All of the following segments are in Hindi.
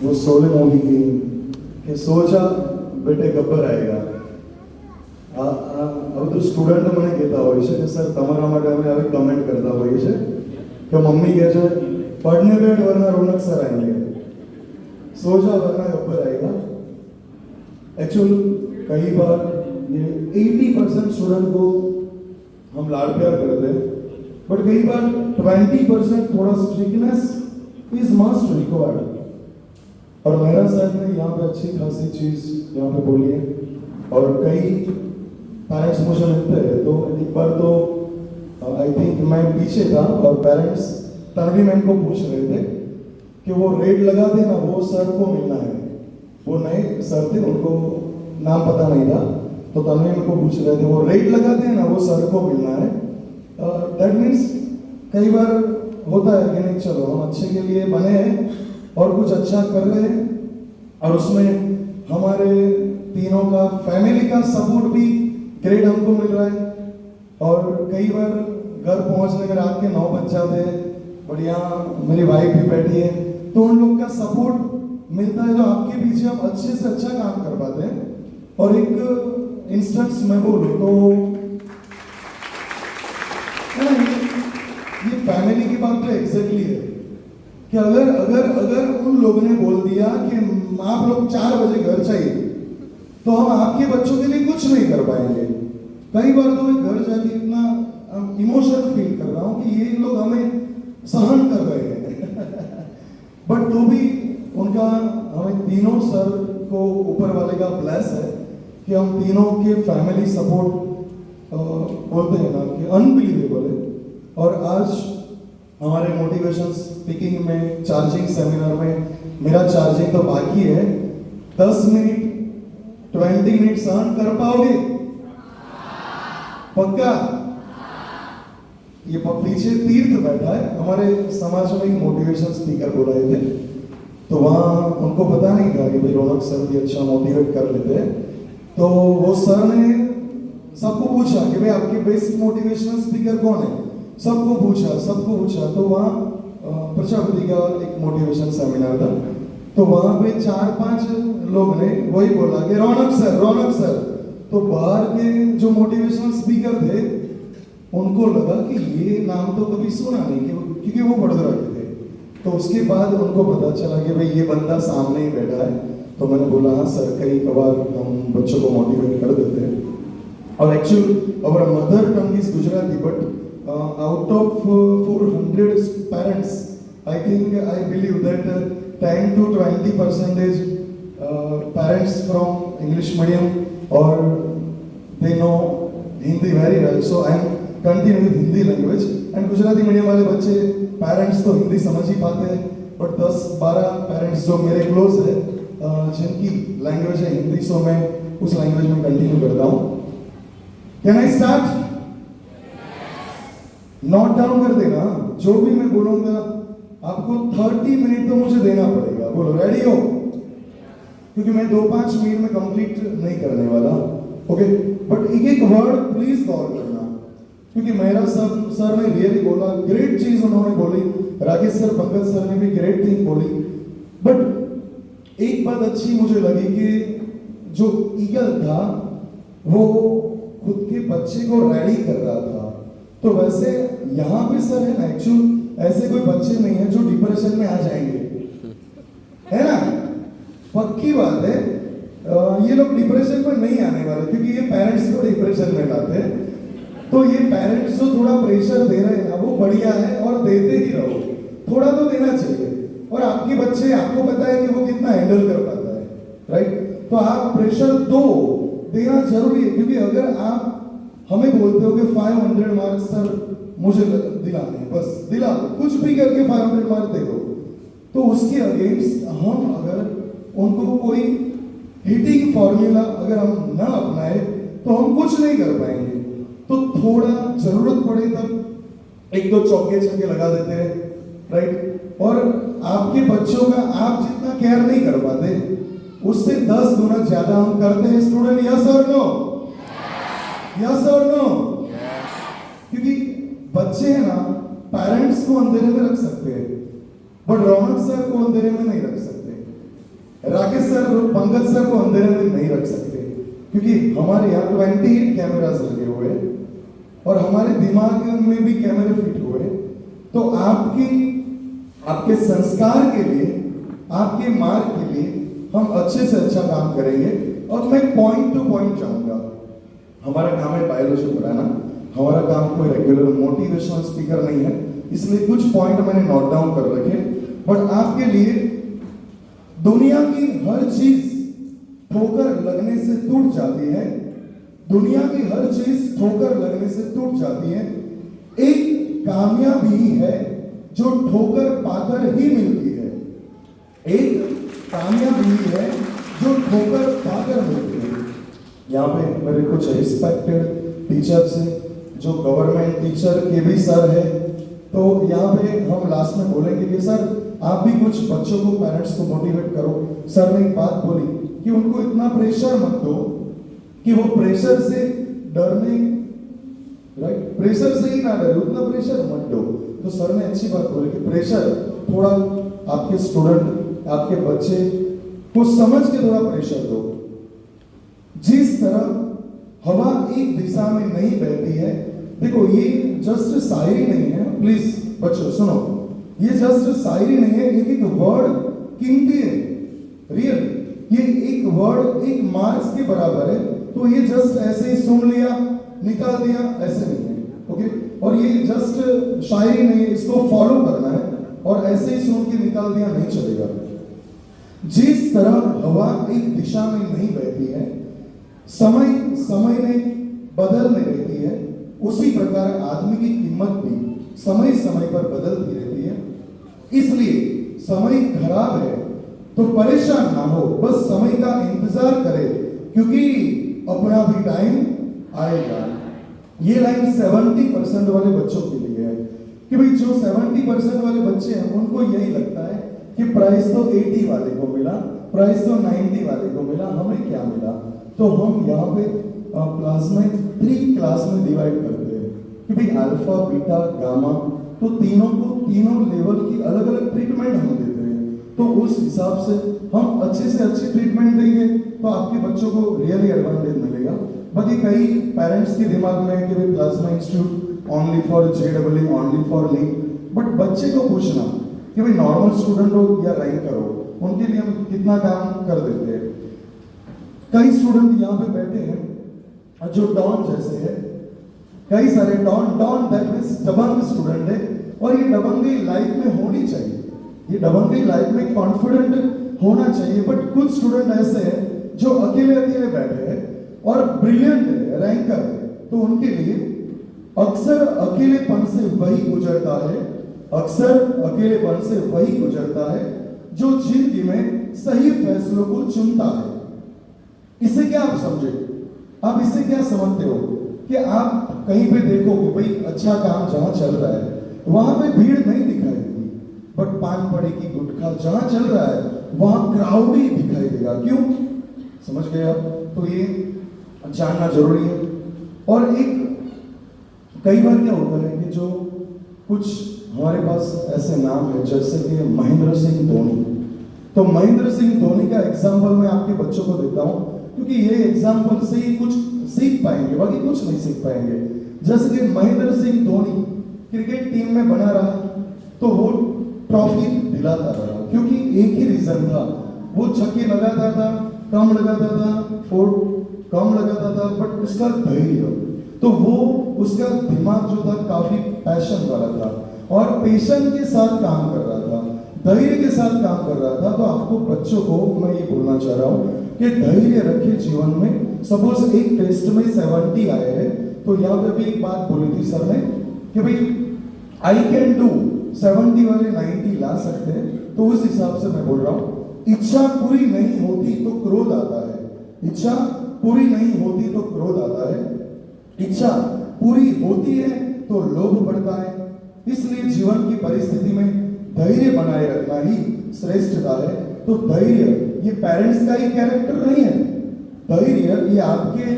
वो सोले मूवी की कि सोचा बेटे गब्बर आएगा હવે તો સ્ટુડન્ટ મને કહેતા હોય છે કે સર તમારા માટે અમે હવે કમેન્ટ કરતા હોઈએ છે કે મમ્મી કહે છે पढ़ने बैठ वरना रौनक सर आएंगे सोचा वरना गब्बर आएगा एक्चुअल कई बार ये 80% स्टूडेंट को हम लाड़ प्यार करते हैं बट कई बार 20% थोड़ा स्ट्रिक्टनेस इज मस्ट रिक्वायर्ड और मेहरा साहब ने यहाँ पे अच्छी खासी चीज यहाँ पे बोली है और कई पेरेंट्स मुझे मिलते हैं तो एक बार तो आई थिंक मैं पीछे था और पेरेंट्स तन्वी मैम को पूछ रहे थे कि वो रेट लगाते ना वो सर को मिलना है वो नए सर थे उनको नाम पता नहीं था तो तन्वी मैम को पूछ रहे थे वो रेट लगाते हैं ना वो सर को मिलना है दैट मीन्स कई बार होता है कि नहीं चलो हम अच्छे के लिए बने हैं और कुछ अच्छा कर रहे हैं और उसमें हमारे तीनों का फैमिली का सपोर्ट भी ग्रेट हमको मिल रहा है और कई बार घर पहुंचने में रात के 9 बज जाते हैं और यहाँ मेरी वाइफ भी बैठी है तो उन लोग का सपोर्ट मिलता है तो आपके पीछे आप अच्छे से अच्छा काम कर पाते हैं और एक इंस्टेंस मैं बोलूँ तो ये फैमिली की बात तो एग्जैक्टली है कि अगर अगर अगर उन लोगों ने बोल दिया कि आप लोग 4 बजे घर चाहिए तो हम आपके बच्चों के लिए कुछ नहीं कर पाएंगे कई बार तो मैं घर जाके इतना इमोशनल फील कर रहा हूँ कि ये लोग हमें सहन कर रहे हैं बट तो भी उनका हमें तीनों सर को ऊपर वाले का ब्लेस है कि हम तीनों के फैमिली सपोर्ट बोलते हैं ना कि अनबिलीवेबल है और आज हमारे मोटिवेशन स्पीकिंग में चार्जिंग सेमिनार में मेरा चार्जिंग तो बाकी है 10 मिनट 20 मिनट सहन कर पाओगे पक्का ये पीछे तीर्थ बैठा है हमारे समाज में एक मोटिवेशन स्पीकर बुलाए थे तो वहाँ उनको पता नहीं था कि भाई रौनक सर भी अच्छा मोटिवेट कर लेते हैं तो वो सर ने सबको पूछा कि भाई आपके बेस्ट मोटिवेशनल स्पीकर कौन है सबको पूछा तो वहाँ प्रजापति का एक मोटिवेशन सेमिनार था तो वहाँ पे 4-5 लोग ने वही बोला कि रौनक सर तो बाहर के जो मोटिवेशनल स्पीकर थे उनको लगा कि ये नाम तो कभी सुना नहीं क्योंकि वो बड़ोदरा के थे तो उसके बाद उनको पता चला कि भाई ये बंदा सामने ही बैठा है तो मैंने बोला हाँ सर कई बार हम बच्चों को मोटिवेट कर देते हैं और actually our mother tongue is Gujarati but out of 400 parents I think I believe that 10 to 20% parents from English medium or they know Hindi very well so I am continuing with Hindi language and Gujarati medium वाले बच्चे parents तो हिंदी समझ ही पाते हैं but 10-12 parents जो मेरे close है जिनकी language है हिंदी so मैं उस language में continue करता हूँ Can I start? Note down कर देना जो भी मैं बोलूंगा आपको 30 मिनट तो मुझे देना पड़ेगा बोलो रेडी हो क्योंकि मैं 2-5 मिनट में कंप्लीट नहीं करने वाला ओके बट एक वर्ड प्लीज गौर करना क्योंकि मेरा सर ने रियली बोला ग्रेट चीज उन्होंने बोली राकेश सर पंकज सर ने भी ग्रेट थिंग बोली बट एक बात अच्छी मुझे लगी कि जो ईगल था वो खुद के बच्चे को रेडी कर रहा था तो वैसे यहाँ पे सर है ना एक्चुअल ऐसे कोई बच्चे नहीं है जो डिप्रेशन में आ जाएंगे है ना पक्की बात है ये लोग डिप्रेशन में नहीं आने वाले क्योंकि ये पेरेंट्स को डिप्रेशन में लाते हैं तो ये पेरेंट्स जो थोड़ा प्रेशर दे रहे हैं ना वो बढ़िया है और देते ही रहो थोड़ा तो देना चाहिए और आपके बच्चे आपको पता है कि वो कितना हैंडल कर पाता है राइट तो आप प्रेशर दो देना जरूरी है क्योंकि अगर आप हमें बोलते हो कि 500 मार्क्स सर मुझे दिलाने हैं बस दिला दो कुछ भी करके 500 मार्क्स दे दो तो उसके अगेंस्ट हम अगर उनको कोई हिटिंग फॉर्मूला अगर हम ना अपनाए तो हम कुछ नहीं कर पाएंगे तो थोड़ा जरूरत पड़े तब 1-2 चौके छक्के लगा देते हैं राइट और आपके बच्चों का आप जितना केयर नहीं कर पाते उससे 10 गुना ज्यादा हम करते हैं स्टूडेंट यस और नो यस और नो क्योंकि बच्चे हैं ना पेरेंट्स को अंधेरे में रख सकते हैं बट रौनक सर को अंधेरे में नहीं रख सकते पंकज सर को अंधेरे में नहीं रख सकते, क्योंकि हमारे यहाँ 28 कैमरास लगे हुए हैं और हमारे दिमाग में भी कैमरे फिट हुए। तो आपके संस्कार के लिए, आपके मार्ग के लिए हम अच्छे से अच्छा काम करेंगे। और मैं पॉइंट टू पॉइंट जाऊंगा। हमारा काम है बायोलॉजी पढ़ाना, हमारा काम कोई रेगुलर मोटिवेशनल स्पीकर नहीं है, इसलिए कुछ पॉइंट मैंने नोट डाउन कर रखे। बट आपके लिए दुनिया की हर चीज ठोकर लगने से टूट जाती है, दुनिया की हर चीज ठोकर लगने से टूट जाती है। एक कामयाबी ही है जो ठोकर पाकर ही मिलती है, एक कामयाबी ही है जो ठोकर पाकर मिलती है। यहाँ पे मेरे कुछ रिस्पेक्टेड टीचर्स हैं, जो गवर्नमेंट टीचर के भी सर है, तो यहाँ पे हम लास्ट में बोलेंगे कि सर आप भी कुछ बच्चों को, पेरेंट्स को मोटिवेट करो। सर ने एक बात बोली कि उनको इतना प्रेशर मत दो कि वो प्रेशर से डरने, राइट, प्रेशर से ही ना डरे, उतना प्रेशर मत दो। तो सर ने अच्छी बात बोली कि प्रेशर थोड़ा आपके स्टूडेंट, आपके बच्चे को समझ के थोड़ा प्रेशर दो। जिस तरह हवा एक दिशा में नहीं बहती है, देखो ये जस्ट शायरी नहीं है, प्लीज बच्चों सुनो, ये जस्ट शायरी नहीं है, एक एक वर्ड कीमती है, रियल। ये एक वर्ड एक मार्क्स के बराबर है, तो ये जस्ट ऐसे ही सुन लिया निकाल दिया ऐसे नहीं है, ओके। और ये जस्ट शायरी नहीं है, इसको फॉलो करना है और ऐसे ही सुन के निकाल दिया नहीं चलेगा। जिस तरह हवा एक दिशा में नहीं बहती है, समय समय ने बदलने रहती है, उसी प्रकार आदमी की कीमत भी समय समय पर बदलती रहती है। इसलिए समय खराब है तो परेशान ना हो, बस समय का इंतजार करे, क्योंकि अपना भी टाइम आएगा। ये लाइन 70% वाले बच्चों के लिए है कि भाई जो 70% वाले बच्चे हैं उनको यही लगता है कि प्राइस तो 80 वाले को मिला, प्राइस तो 90 वाले को मिला, हमें क्या मिला। तो हम यहाँ पे क्लास में 3 क्लास में डिवाइड करते हैं कि भाई अल्फा, बीटा, गामा, तो तीनों को तीनों लेवल की अलग अलग ट्रीटमेंट हम देते हैं। तो उस हिसाब से हम अच्छे से अच्छी ट्रीटमेंट देंगे तो आपके बच्चों को रियली एडवांटेज मिलेगा। बाकी कई पेरेंट्स के दिमाग में है कि भाई Plasma institute only for JEE, only for NEET, but बच्चे को पूछना कि भाई नॉर्मल स्टूडेंट हो या रैंकर हो, उनके लिए हम कितना काम कर देते हैं। कई स्टूडेंट यहाँ पे बैठे हैं जो डॉन जैसे है, कई सारे डॉन दैट मींस दबंग स्टूडेंट है, और ये दबंगी लाइफ में होनी चाहिए, ये दबंगी लाइफ में कॉन्फिडेंट होना चाहिए। बट कुछ स्टूडेंट ऐसे हैं जो अकेले अकेले बैठे हैं और ब्रिलियंट है, रैंकर है, तो उनके लिए अक्सर अकेलेपन से वही गुजरता है, अक्सर अकेलेपन से वही गुजरता है जो जिंदगी में सही फैसलों को चुनता है। इसे क्या आप समझे, आप इसे क्या समझते हो कि आप कहीं पे देखो कि भाई अच्छा काम जहां चल रहा है वहां पे भीड़ नहीं दिखाई देगी, बट पान पड़ी की गुटखा जहां चल रहा है वहां क्राउड ही दिखाई देगा। क्यों, समझ गए आप? तो ये जानना जरूरी है। और एक कई बार क्या होता है कि जो कुछ हमारे पास ऐसे नाम है जैसे कि महेंद्र सिंह धोनी, तो महेंद्र सिंह धोनी का एग्जाम्पल मैं आपके बच्चों को देता हूं, क्योंकि ये एग्जाम्पल से ही कुछ सीख पाएंगे, बाकी कुछ नहीं सीख पाएंगे। जैसे कि महेंद्र सिंह धोनी क्रिकेट टीम में बना रहा तो वो ट्रॉफी दिलाता रहा, क्योंकि एक ही रीजन था, वो छक्के लगाता था, कम लगाता था, फोर कम लगाता था, बट उसका धैर्य, तो वो उसका दिमाग जो था काफी पैशन वाला था और पेशन के साथ काम कर रहा था, धैर्य के साथ काम कर रहा था। तो आपको बच्चों को मैं ये बोलना चाह रहा हूँ कि धैर्य रखे जीवन में। सपोज एक टेस्ट में 70 आए हैं, तो यहाँ पे भी एक बात बोली थी सर ने कि भाई आई कैन डू, 70 वाले 90 ला सकते हैं। तो उस हिसाब से मैं बोल रहा हूँ, इच्छा पूरी नहीं होती तो क्रोध आता है, इच्छा पूरी नहीं होती तो क्रोध आता है, इच्छा पूरी होती है तो लोभ बढ़ता है। इसलिए जीवन की परिस्थिति में धैर्य बनाए रखना ही श्रेष्ठता है। तो धैर्य ये पेरेंट्स का ही कैरेक्टर नहीं है, धैर्य ये आपके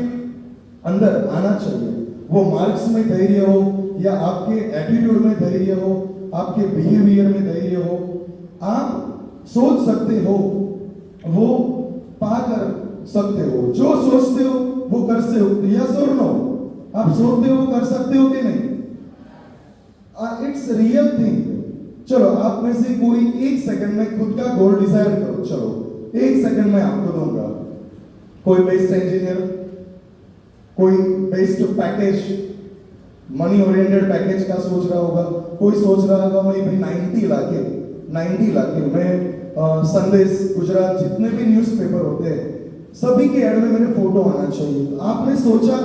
अंदर आना चाहिए। वो मार्क्स में धैर्य हो या आपके एटीट्यूड में धैर्य हो, आपके बिहेवियर में धैर्य हो, आप सोच सकते हो वो सकते हो, जो सोचते हो वो कर सकते हो, यस और नो? आप सोचते हो कर सकते हो कि नहीं? It's real thing. चलो आप में से कोई एक सेकंड में खुद का गोल डिसाइड करो, चलो एक सेकंड में आपको दूंगा। कोई बेस्ट इंजीनियर, कोई best package, money oriented package का सोच रहा होगा, कोई सोच रहा होगा मैं भाई 90 लाख मैं संदेश गुजरात जितने भी न्यूज़पेपर होते हैं सभी के ऐड में मेरे फोटो आना चाहिए। आपने सोचा,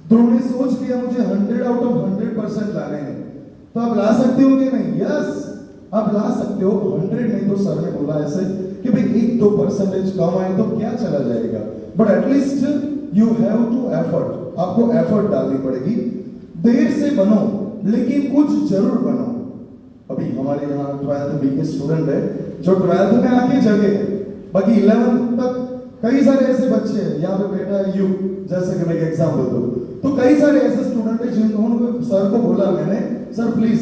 ध्रुव ने सोच लिया मुझे 100 आउट ऑफ 100% लाने हैं, तो आप ला सकते हो कि नहीं? यस, आप ला सकते हो। 100 नहीं तो सर ने बोला ऐसे कि भाई 1-2% कम आए तो क्या चला जाएगा, but at least you have to effort, आपको एफर्ट डालनी पड़ेगी। देर से बनो लेकिन कुछ जरूर बनो। अभी हमारे यहाँ 12th बी के स्टूडेंट है जो 12th में आके जगे, बाकी 11th तक कई सारे ऐसे बच्चे हैं, यहाँ पे बेटा यू जैसे कि मैं एक एग्जाम्पल दूं, तो कई सारे ऐसे स्टूडेंट हैं जिन्होंने सर को बोला, मैंने sir please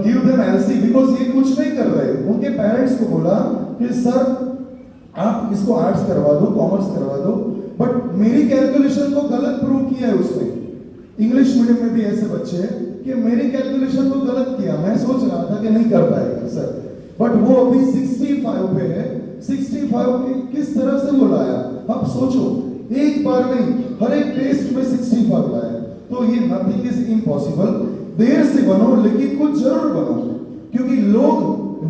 give them LC because ये कुछ नहीं कर रहे। उनके पेरेंट्स को बोला कि सर आप इसको आर्ट्स करवा दो, कॉमर्स करवा दो, बट मेरी कैलकुलेशन को गलत प्रूव किया है उसने। इंग्लिश मीडियम में भी ऐसे बच्चे हैं कि मेरी कैलकुलेशन को गलत किया, मैं सोच रहा था कि नहीं कर पाएगा सर, बट वो अभी 65 पे है। 65 के किस तरह से वो लाया? अब सोचो, एक बार नहीं हर एक टेस्ट में 65 लाया, तो ये नथिंग इज इम्पॉसिबल। देर से बनो लेकिन कुछ जरूर बनो, क्योंकि लोग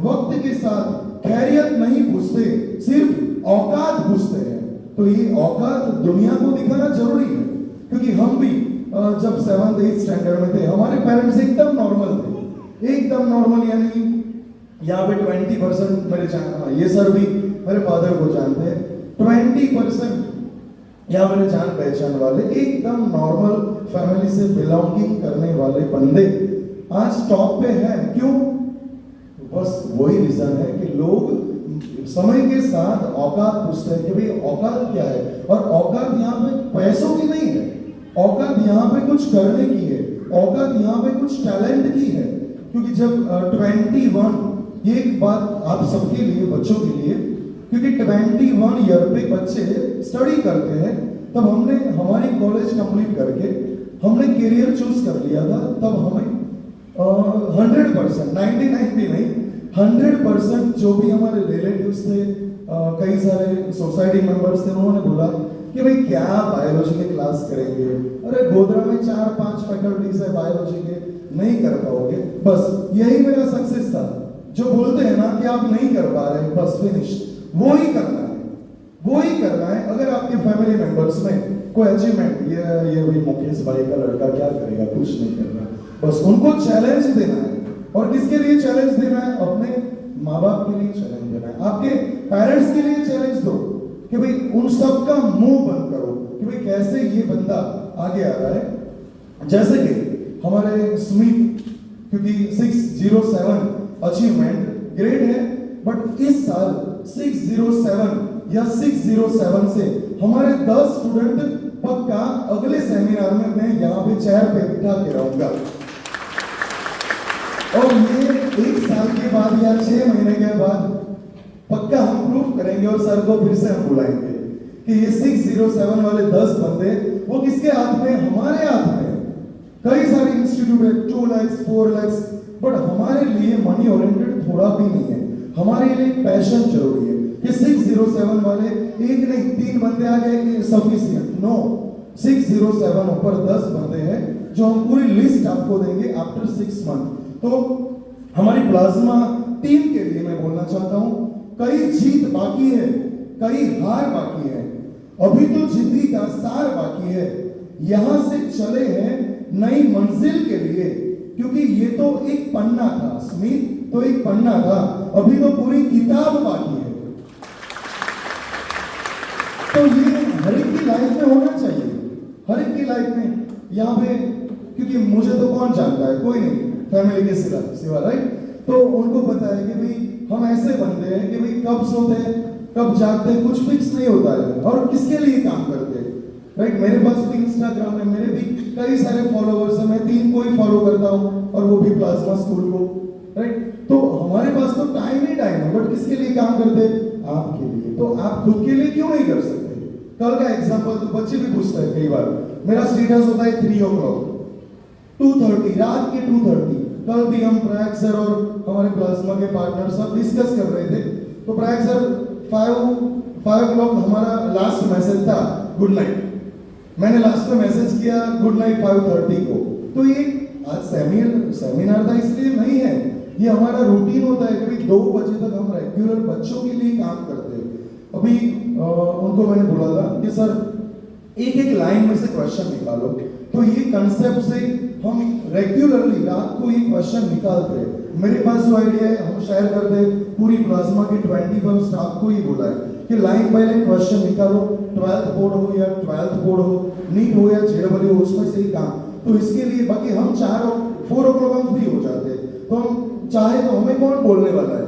वक्त के साथ खैरियत नहीं पूछते, सिर्फ औकात पूछते हैं। तो ये औकात दुनिया को दिखाना जरूरी है, क्योंकि हम भी जब 7th 8th स्टैंडर्ड में थे हमारे पेरेंट्स एकदम नॉर्मल थे, एकदम नॉर्मल, यानी यहाँ पे 20% मेरे ये सर भी मेरे फादर को जानते हैं, 20% यहाँ मेरे जान पहचान वाले एकदम नॉर्मल फैमिली से बिलोंगिंग करने वाले बंदे आज टॉप पे हैं। क्यों? बस वही रीजन है कि लोग समय के साथ औकात पूछते हैं कि भाई औकात क्या है, और औकात यहाँ पे पैसों की नहीं है, औकात यहाँ पे कुछ करने की है, औकात यहाँ पे कुछ टैलेंट की है। क्योंकि जब 21, ये एक बात आप सबके लिए, बच्चों के लिए, क्योंकि 21 ईयर पे बच्चे स्टडी करते हैं, तब हमने हमारी कॉलेज कंप्लीट करके हमने करियर चूज कर लिया था, तब हमें 100% 99 भी नहीं 100% जो भी हमारे रिलेटिव्स थे, कई सारे सोसाइटी मेंबर्स थे, उन्होंने बोला कि भाई क्या बायोलॉजी के क्लास करेंगे, अरे गोधरा में 4-5 फैकल्टीज है बायोलॉजी के, नहीं कर पाओगे। बस यही मेरा सक्सेस था। जो बोलते हैं ना कि आप नहीं कर पा रहे, बस फिनिश, वो ही करना है, वो ही करना है। अगर आपके फैमिली मेंबर्स में कोई अचीवमेंट, ये भाई मुकेश भाई का लड़का क्या करेगा, कुछ नहीं करना, बस उनको चैलेंज देना है। और किसके लिए चैलेंज देना है? अपने माँ बाप के लिए चैलेंज देना है, आपके पेरेंट्स के लिए चैलेंज दो कि भाई उन सब का मुंह बंद करो कि भाई कैसे ये बंदा आगे आ रहा है। जैसे कि हमारे स्मिथ, क्योंकि 607 अचीवमेंट ग्रेट है, बट इस साल 607 या 607 से हमारे 10 स्टूडेंट पक्का अगले सेमिनार में मैं यहाँ पे चेयर पे बिठा के रहूंगा, और ये 1 साल के बाद या 6 महीने के बाद पक्का हम प्रूफ करेंगे और सर को फिर से हम बुलाएंगे कि ये 607 वाले 10 बंदे वो किसके हाथ में? हमारे हाथ में। कई सारे इंस्टीट्यूट है 2 लाख 4 लाख, बट हमारे लिए मनी ओरिएंटेड थोड़ा भी नहीं है, हमारे लिए पैशन जरूरी है कि 607 वाले एक नहीं 3 बंदे आ गए सफिशिएंट, नो, 607 ऊपर 10 बंदे हैं जो हम पूरी लिस्ट आपको देंगे आफ्टर 6 मंथ। तो हमारी प्लाज्मा टीम के लिए मैं बोलना चाहता हूं, कई जीत बाकी है, कई हार बाकी है, अभी तो जिंदगी का सार बाकी है। यहां से चले हैं नई मंजिल के लिए, क्योंकि ये तो एक पन्ना था, स्मिथ तो एक पन्ना था, अभी तो पूरी किताब बाकी है। तो ये हर एक की लाइफ में होना चाहिए, हर एक की लाइफ में। यहाँ पे क्योंकि मुझे तो कौन जानता है, कोई नहीं, फैमिली के सिवा, राइट? तो उनको पता है कि भाई हम ऐसे बंदे हैं कि भाई कब सोते हैं कब जागते हैं कुछ फिक्स नहीं होता है, और किसके लिए काम करते हैं, राइट? मेरे पास भी इंस्टाग्राम में मेरे भी कई सारे फॉलोअर्स हैं, मैं 3 को ही फॉलो करता हूँ, और वो भी प्लाज्मा स्कूल को, राइट? तो हमारे पास तो टाइम ही टाइम है, बट किसके लिए काम करते हैं? आपके लिए, तो आप खुद के लिए क्यों नहीं कर सकते? कल का एग्जांपल तो बच्चे भी पूछते हैं कई बार, मेरा स्टेटस होता है 3 o'clock, 2:30 रात के 2:30। कल भी हम प्रयाग सर और हमारे प्लाज्मा के पार्टनर सब डिस्कस कर रहे थे, तो प्रयाग सर 5 o'clock हमारा लास्ट मैसेज था गुड नाइट। मैंने लास्ट में मैसेज किया गुड नाइट 5:30 को। तो ये आज सेमिनार था इसलिए नहीं है, ये हमारा रूटीन होता है कि 2 बजे तक हम रेगुलर बच्चों के लिए काम करते हैं। अभी उनको मैंने बोला था कि सर एक एक लाइन में से क्वेश्चन निकालो, तो ये कंसेप्ट से हम रेगुलरली रात को ये क्वेश्चन निकालते हैं। मेरे पास जो आइडिया है हम शेयर करते हैं, पूरी प्लाज्मा के 25 स्टाफ को ही बोला है कि लाइन बाय लाइन क्वेश्चन निकालो, 12th बोर्ड हो या 12th बोर्ड हो, नीट हो या JEE हो, उसमें से ही काम। तो इसके लिए बाकी हम 4 o'clock हम फ्री हो जाते हैं, तो हम चाहे तो हमें कौन बोलने वाला है,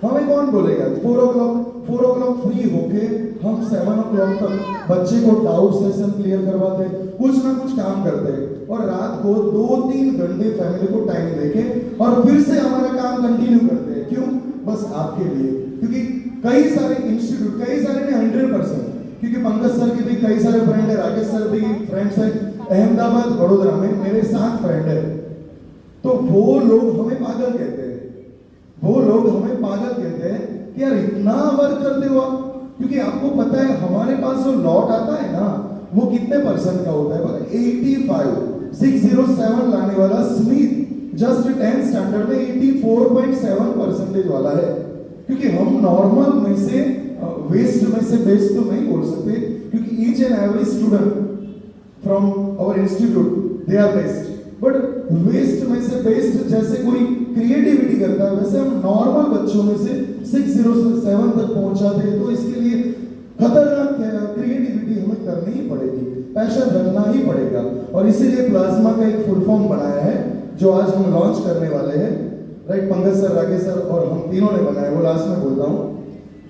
हमें कौन बोलेगा? 4 o'clock फ्री होके हम 7 o'clock तक बच्चे को डाउट सेशन क्लियर करवाते, कुछ ना कुछ काम करते हैं, और रात को 2-3 घंटे फैमिली को टाइम देके और फिर से हमारा काम कंटिन्यू करते हैं। क्यों? बस आपके लिए, क्योंकि कई सारे इंस्टीट्यूट, कई सारे ने 100%, क्योंकि पंकज सर के भी कई सारे फ्रेंड है, राकेश सर भी फ्रेंड्स है, अहमदाबाद बड़ोदरा में मेरे 7 फ्रेंड है। तो वो लोग हमें पागल कहते हैं, वो लोग हमें पागल कहते हैं कि यार इतना वर्क करते हो आप, क्योंकि आपको पता है हमारे पास जो लॉट आता है ना वो कितने % का होता है? 85 607 लाने वाला स्मिथ जस्ट 10th स्टैंडर्ड में 84.7% वाला है, क्योंकि हम नॉर्मल में से वेस्ट में से बेस्ट तो नहीं बोल सकते, क्योंकि each and every student from our institute they are best, but best में से बेस्ट जैसे कोई क्रिएटिविटी करता है वैसे हम नॉर्मल बच्चों में से 607 तक पहुंचाते हैं। तो इसके लिए खतरनाक क्रिएटिविटी हमें करनी ही पड़ेगी, पैशन रखना ही पड़ेगा, और इसीलिए प्लाज्मा का एक फुल फॉर्म बनाया है जो आज हम लॉन्च करने वाले हैं। Right, Pankaj sir, Rakesh sir और हम तीनों ने बनाया, वो लास्ट में बोलता हूँ।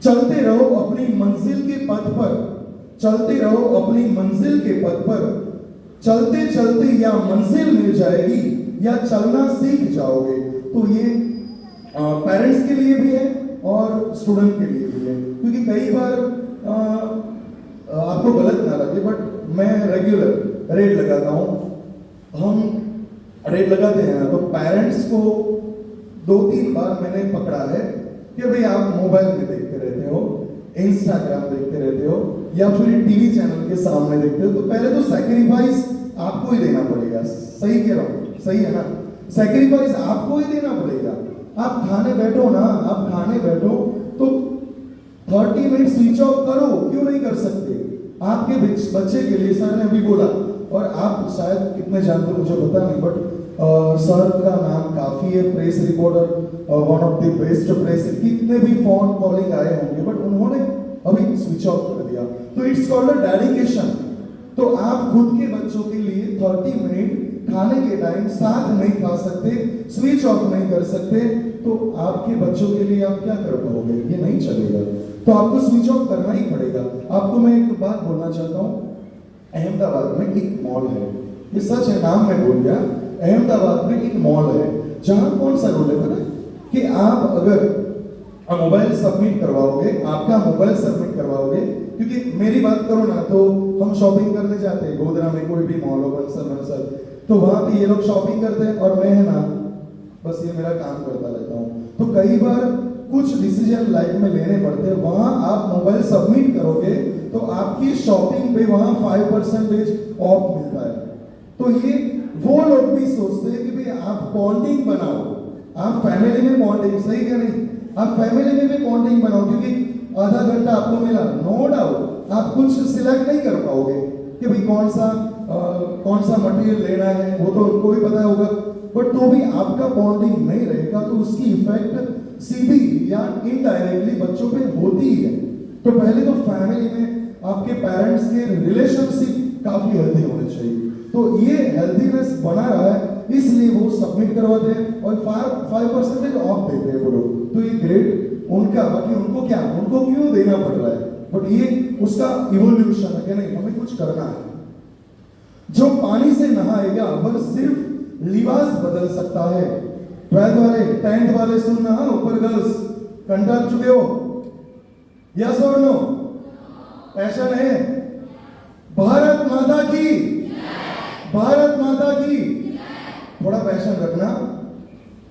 चलते रहो अपनी मंजिल के पथ पर, चलते रहो अपनी मंजिल के पथ पर, चलते चलते या मंजिल मिल जाएगी या चलना सीख जाओगे। तो ये पेरेंट्स के लिए भी है और स्टूडेंट के लिए भी है, क्योंकि कई बार आपको गलत ना लगे बट मैं रेगुलर रेट लगाता हूँ, हम रेट लगाते हैं, तो पेरेंट्स को 2-3 बार मैंने पकड़ा है कि भाई आप मोबाइल में देखते रहते हो, इंस्टाग्राम देखते रहते हो या फिर टीवी चैनल के सामने देखते हो, तो पहले तो सैक्रिफाइस आपको ही देना पड़ेगा। सही कह रहा हूँ, सही है ना? सैक्रिफाइस आपको ही देना पड़ेगा। आप खाने बैठो ना, आप खाने बैठो तो 30 मिनट स्विच ऑफ करो, क्यों नहीं कर सकते? आपके बच्चे के लिए सर ने अभी बोला, और आप शायद कितने जानते हो मुझे पता नहीं, बट सर का नाम काफी है, press reporter, one of the best press, कितने भी फोन कॉलिंग आए होंगे, बट उन्होंने अभी स्विच ऑफ कर दिया। तो इट्स कॉल्ड अ डेडिकेशन। तो आप खुद के बच्चों के लिए 30 मिनट खाने के टाइम साथ नहीं खा सकते, स्विच ऑफ नहीं कर सकते, तो आपके बच्चों के लिए आप क्या कर पाओगे? ये नहीं चलेगा, तो आपको स्विच ऑफ करना ही पड़ेगा। आपको मैं एक बात बोलना चाहता हूँ, अहमदाबाद में एक मॉल है, ये सच है, नाम मैं बोल गया, अहमदाबाद में एक मॉल है जहां कौन सा रूल है पता है? कि आप अगर मोबाइल सबमिट करवाओगे, आपका मोबाइल सबमिट करवाओगे, क्योंकि मेरी बात करो ना तो हम शॉपिंग करने जाते हैं गोधरा में, कोई भी मॉल हो, बंसल, तो वहां पे ये लोग शॉपिंग करते हैं और मैं है ना बस ये मेरा काम करता रहता हूँ। तो कई बार कुछ डिसीजन लाइफ में लेने पड़ते हैं, वहां आप मोबाइल सबमिट करोगे तो आपकी शॉपिंग पे वहां 5% ऑफ मिलता है। तो ये वो लोग भी सोचते हैं कि भाई आप बॉन्डिंग बनाओ, आप फैमिली में बॉन्डिंग, सही क्या नहीं? आप फैमिली में भी बॉन्डिंग बनाओ, क्योंकि आधा घंटा आपको मिला, नो डाउट आप कुछ सिलेक्ट नहीं कर पाओगे कि भाई कौन सा मटेरियल लेना है, वो तो उनको भी पता होगा, बट तो भी आपका बॉन्डिंग नहीं रहेगा तो उसकी इफेक्ट सीधी या इनडायरेक्टली बच्चों पे होती ही है। तो पहले तो फैमिली में आपके पेरेंट्स के रिलेशनशिप काफी हेल्दी होने चाहिए, तो ये हेल्दीनेस बना रहा है, इसलिए वो सबमिट करवाते हैं और 5% ऑफ देते हैं वो लोग। तो ये ग्रेट उनका, बाकी उनको क्या, उनको क्यों देना पड़ रहा है, बट ये उसका इवोल्यूशन है कि नहीं, हमें कुछ करना है। जो पानी से नहाएगा वह सिर्फ लिबास बदल सकता है। 12th वाले 10th वाले सुनना, ऊपर गर्ल्स कंटाल चुके हो, यस और नो? पैशन है? भारत माता की, भारत माता की। थोड़ा पैशन रखना।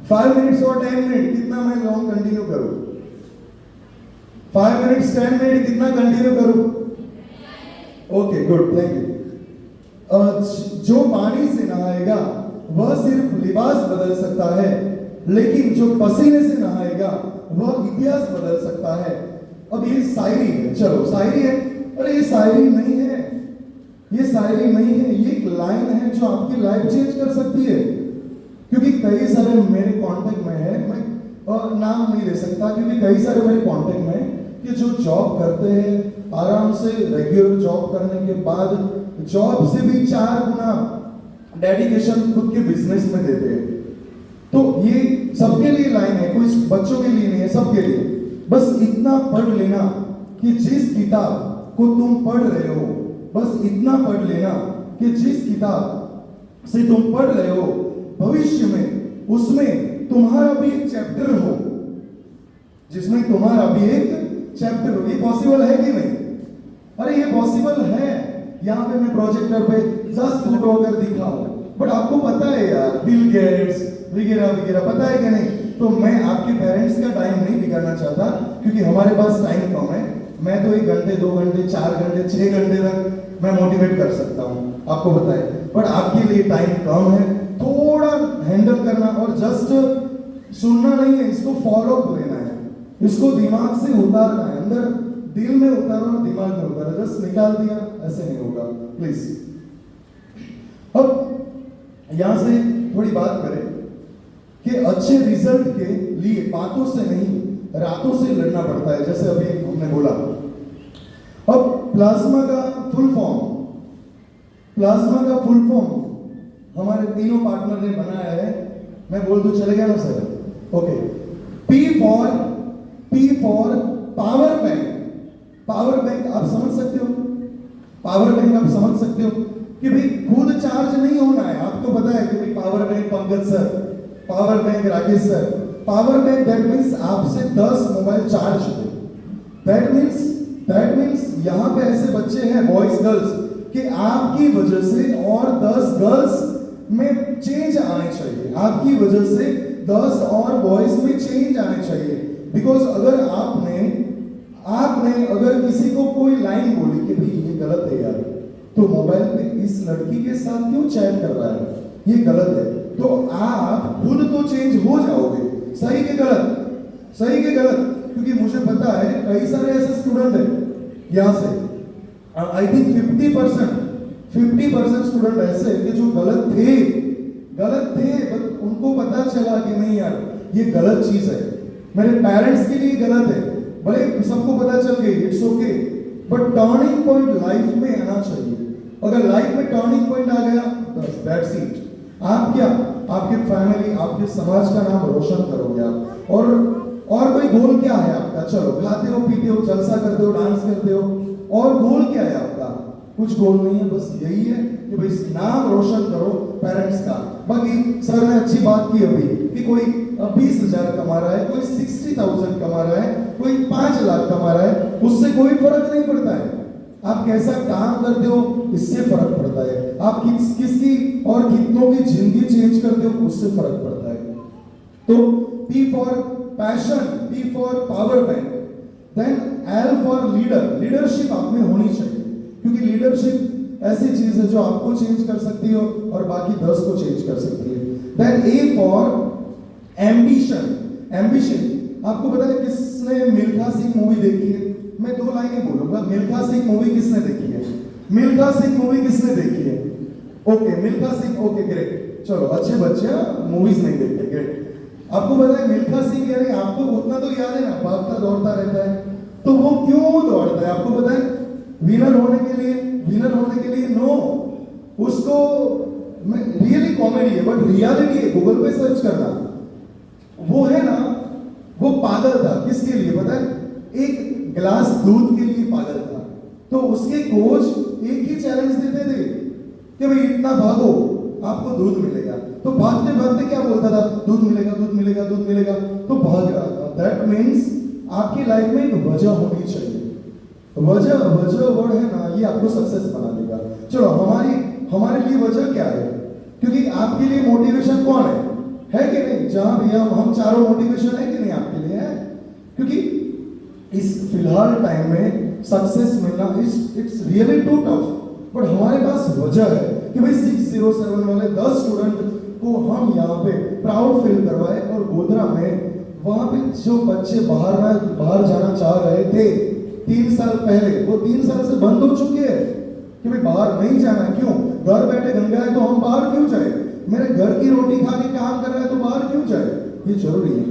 5 मिनट्स और 10 मिनट, कितना मैं लॉन्ग कंटिन्यू करूं? 5 मिनट्स 10 मिनट, कितना कंटिन्यू करूं? Okay good, thank you. जो पानी से नहाएगा वह सिर्फ लिबास बदल सकता है, लेकिन जो पसीने से नहाएगा वह इतिहास बदल सकता है। अब ये शायरी है, चलो शायरी है। अरे ये शायरी नहीं है, ये शायरी नहीं है, ये एक लाइन है जो आपकी लाइफ चेंज कर सकती है। क्योंकि कई सारे मेरे कांटेक्ट में है, मैं नाम नहीं ले सकता, क्योंकि कई सारे मेरे कांटेक्ट में कि जो जॉब करते हैं आराम से, रेगुलर जॉब करने के बाद जॉब से भी 4 गुना डेडिकेशन खुद के बिजनेस में देते हैं। तो ये सबके लिए लाइन है, कोई बच्चों के लिए नहीं है, सबके लिए। बस इतना पढ़ लेना कि जिस किताब को तुम पढ़ रहे हो, बस इतना पढ़ लेना कि जिस किताब से तुम पढ़ रहे हो भविष्य में उसमें तुम्हारा भी एक चैप्टर हो, जिसमें तुम्हारा भी एक चैप्टर हो। ये पॉसिबल है कि नहीं? अरे ये पॉसिबल है। यहाँ पे मैं प्रोजेक्टर पे 10 फोटो अगर दिखाऊं, बट आपको पता है यार, बिल गेट्स वगैरह वगैरह, पता है कि नहीं? तो मैं आपके पेरेंट्स का टाइम नहीं बिगाड़ना चाहता, क्योंकि हमारे पास टाइम कम है। मैं तो 1 घंटे 2 घंटे 4 घंटे 6 घंटे तक मैं मोटिवेट कर सकता हूँ, आपको पता है। बट आपके लिए टाइम कम है, थोड़ा हैंडल करना और जस्ट सुनना नहीं है, इसको फॉलो लेना है, इसको दिमाग से उतारना है, अंदर दिल में उतारो और दिमाग में उतारो, जस्ट निकाल दिया, ऐसे नहीं होगा प्लीज। अब यहां से थोड़ी बात करें कि अच्छे रिजल्ट के लिए बातों से नहीं रातों से लड़ना पड़ता है, जैसे अभी हमने बोला। अब प्लाज्मा का फुल फॉर्म, प्लाज्मा का फुल फॉर्म हमारे तीनों पार्टनर ने बनाया है, मैं बोल दूं चलेगा ना sir? Okay. P for power bank. Power bank आप समझ सकते हो? पावर बैंक आप समझ सकते हो कि भाई खुद चार्ज नहीं होना है। आपको पता है कि भाई power bank Pankaj sir, power bank Rakesh sir, power bank that means आपसे 10 मोबाइल चार्ज हो। दैट मींस यहाँ पे ऐसे बच्चे हैं, बॉयज गर्ल्स, कि आपकी वजह से और 10 गर्ल्स में चेंज आने चाहिए, आपकी वजह से 10 और बॉयज में चेंज आने चाहिए। बिकॉज अगर आपने अगर किसी को कोई लाइन बोली कि भाई ये गलत है यार, तो मोबाइल पे इस लड़की के साथ क्यों चैट कर रहा है, ये गलत है, तो आप खुद तो चेंज हो जाओगे। सही के गलत? सही के गलत? क्योंकि मुझे पता है कई सारे ऐसे स्टूडेंट हैं यहाँ से, आई थिंक 50% स्टूडेंट ऐसे कि जो गलत थे, बट उनको पता चला कि नहीं यार ये गलत चीज है, मेरे पेरेंट्स के लिए गलत है, भले सबको पता चल गई, it's okay, but turning point life में आना चाहिए। अगर लाइफ में टर्निंग पॉइंट आ गया, दैट्स इट। आप क्या, आपके फैमिली, आपके समाज का नाम रोशन करोगे आप। और कोई गोल क्या है आपका? चलो खाते हो, पीते हो, जलसा करते हो, डांस करते हो, और गोल क्या है आपका? कुछ गोल नहीं है, बस यही है कि भाई नाम रोशन करो पेरेंट्स का। बाकी सर ने अच्छी बात की अभी कि कोई 20,000 कमा रहा है, कोई 60,000 कमा रहा है, कोई 5 लाख कमा रहा है, उससे कोई फर्क नहीं पड़ता है। आप कैसा काम करते हो इससे फर्क पड़ता है। आप किसकी और कितनों की जिंदगी चेंज करते हो उससे फर्क पड़ता है। तो P for passion, P for power bank, then L for leader. Leadership आप में होनी चाहिए, क्योंकि लीडरशिप ऐसी चीज है जो आपको चेंज कर सकती हो और बाकी 10 को चेंज कर सकती है। Then A for ambition. Ambition आपको पता है किसने मिल्खा सिंह मूवी देखी है? मैं 2 लाइनें बोलूंगा। मिल्खा सिंह मूवी किसने देखी है? मिल्खा सिंह मूवी किसने देखी है? Okay, Milkha Singh, okay great. चलो अच्छे बच्चे मूवीज नहीं देखते, ग्रेट। आपको पता है मिल्खा सिंह, यानी आपको उतना तो याद है ना, भागता दौड़ता रहता है, तो वो क्यों दौड़ता है आपको पता है? विनर होने के लिए नो, उसको रियली कॉमेडी है बट रियलिटी है, गूगल पे सर्च करना। वो है ना, वो पागल था, किसके लिए पता है? एक गिलास दूध के लिए पागल था। तो उसके कोच एक ही चैलेंज देते थे कि भाई इतना भागो आपको दूध मिलेगा। तो भागते भागते क्या बोलता था? दूध मिलेगा, दूध मिलेगा, दूध मिलेगा, तो भाग रहा था। दैट मीन्स आपकी लाइफ में एक वजह होनी चाहिए। वजह वजह वर्ड है ना, ये आपको सक्सेस बना देगा। चलो हमारे लिए वजह क्या है? क्योंकि आपके लिए मोटिवेशन कौन है कि नहीं? जहां भैया हम चारों मोटिवेशन है कि नहीं आपके लिए? है। क्योंकि इस फिलहाल टाइम में सक्सेस मिलना it's really too tough, but हमारे पास वजह है कि भाई 607 वाले 10 स्टूडेंट को हम यहाँ पे प्राउड फील करवाए, और गोधरा में वहां पे जो बच्चे बाहर जाना चाह रहे थे 3 साल पहले, वो 3 साल से बंद हो चुके हैं कि भाई बाहर नहीं जाना। क्यों? घर बैठे गंगा है तो हम बाहर क्यों जाए? मेरे घर की रोटी खा के काम कर रहा है तो बाहर क्यों जाए? ये जरूरी है।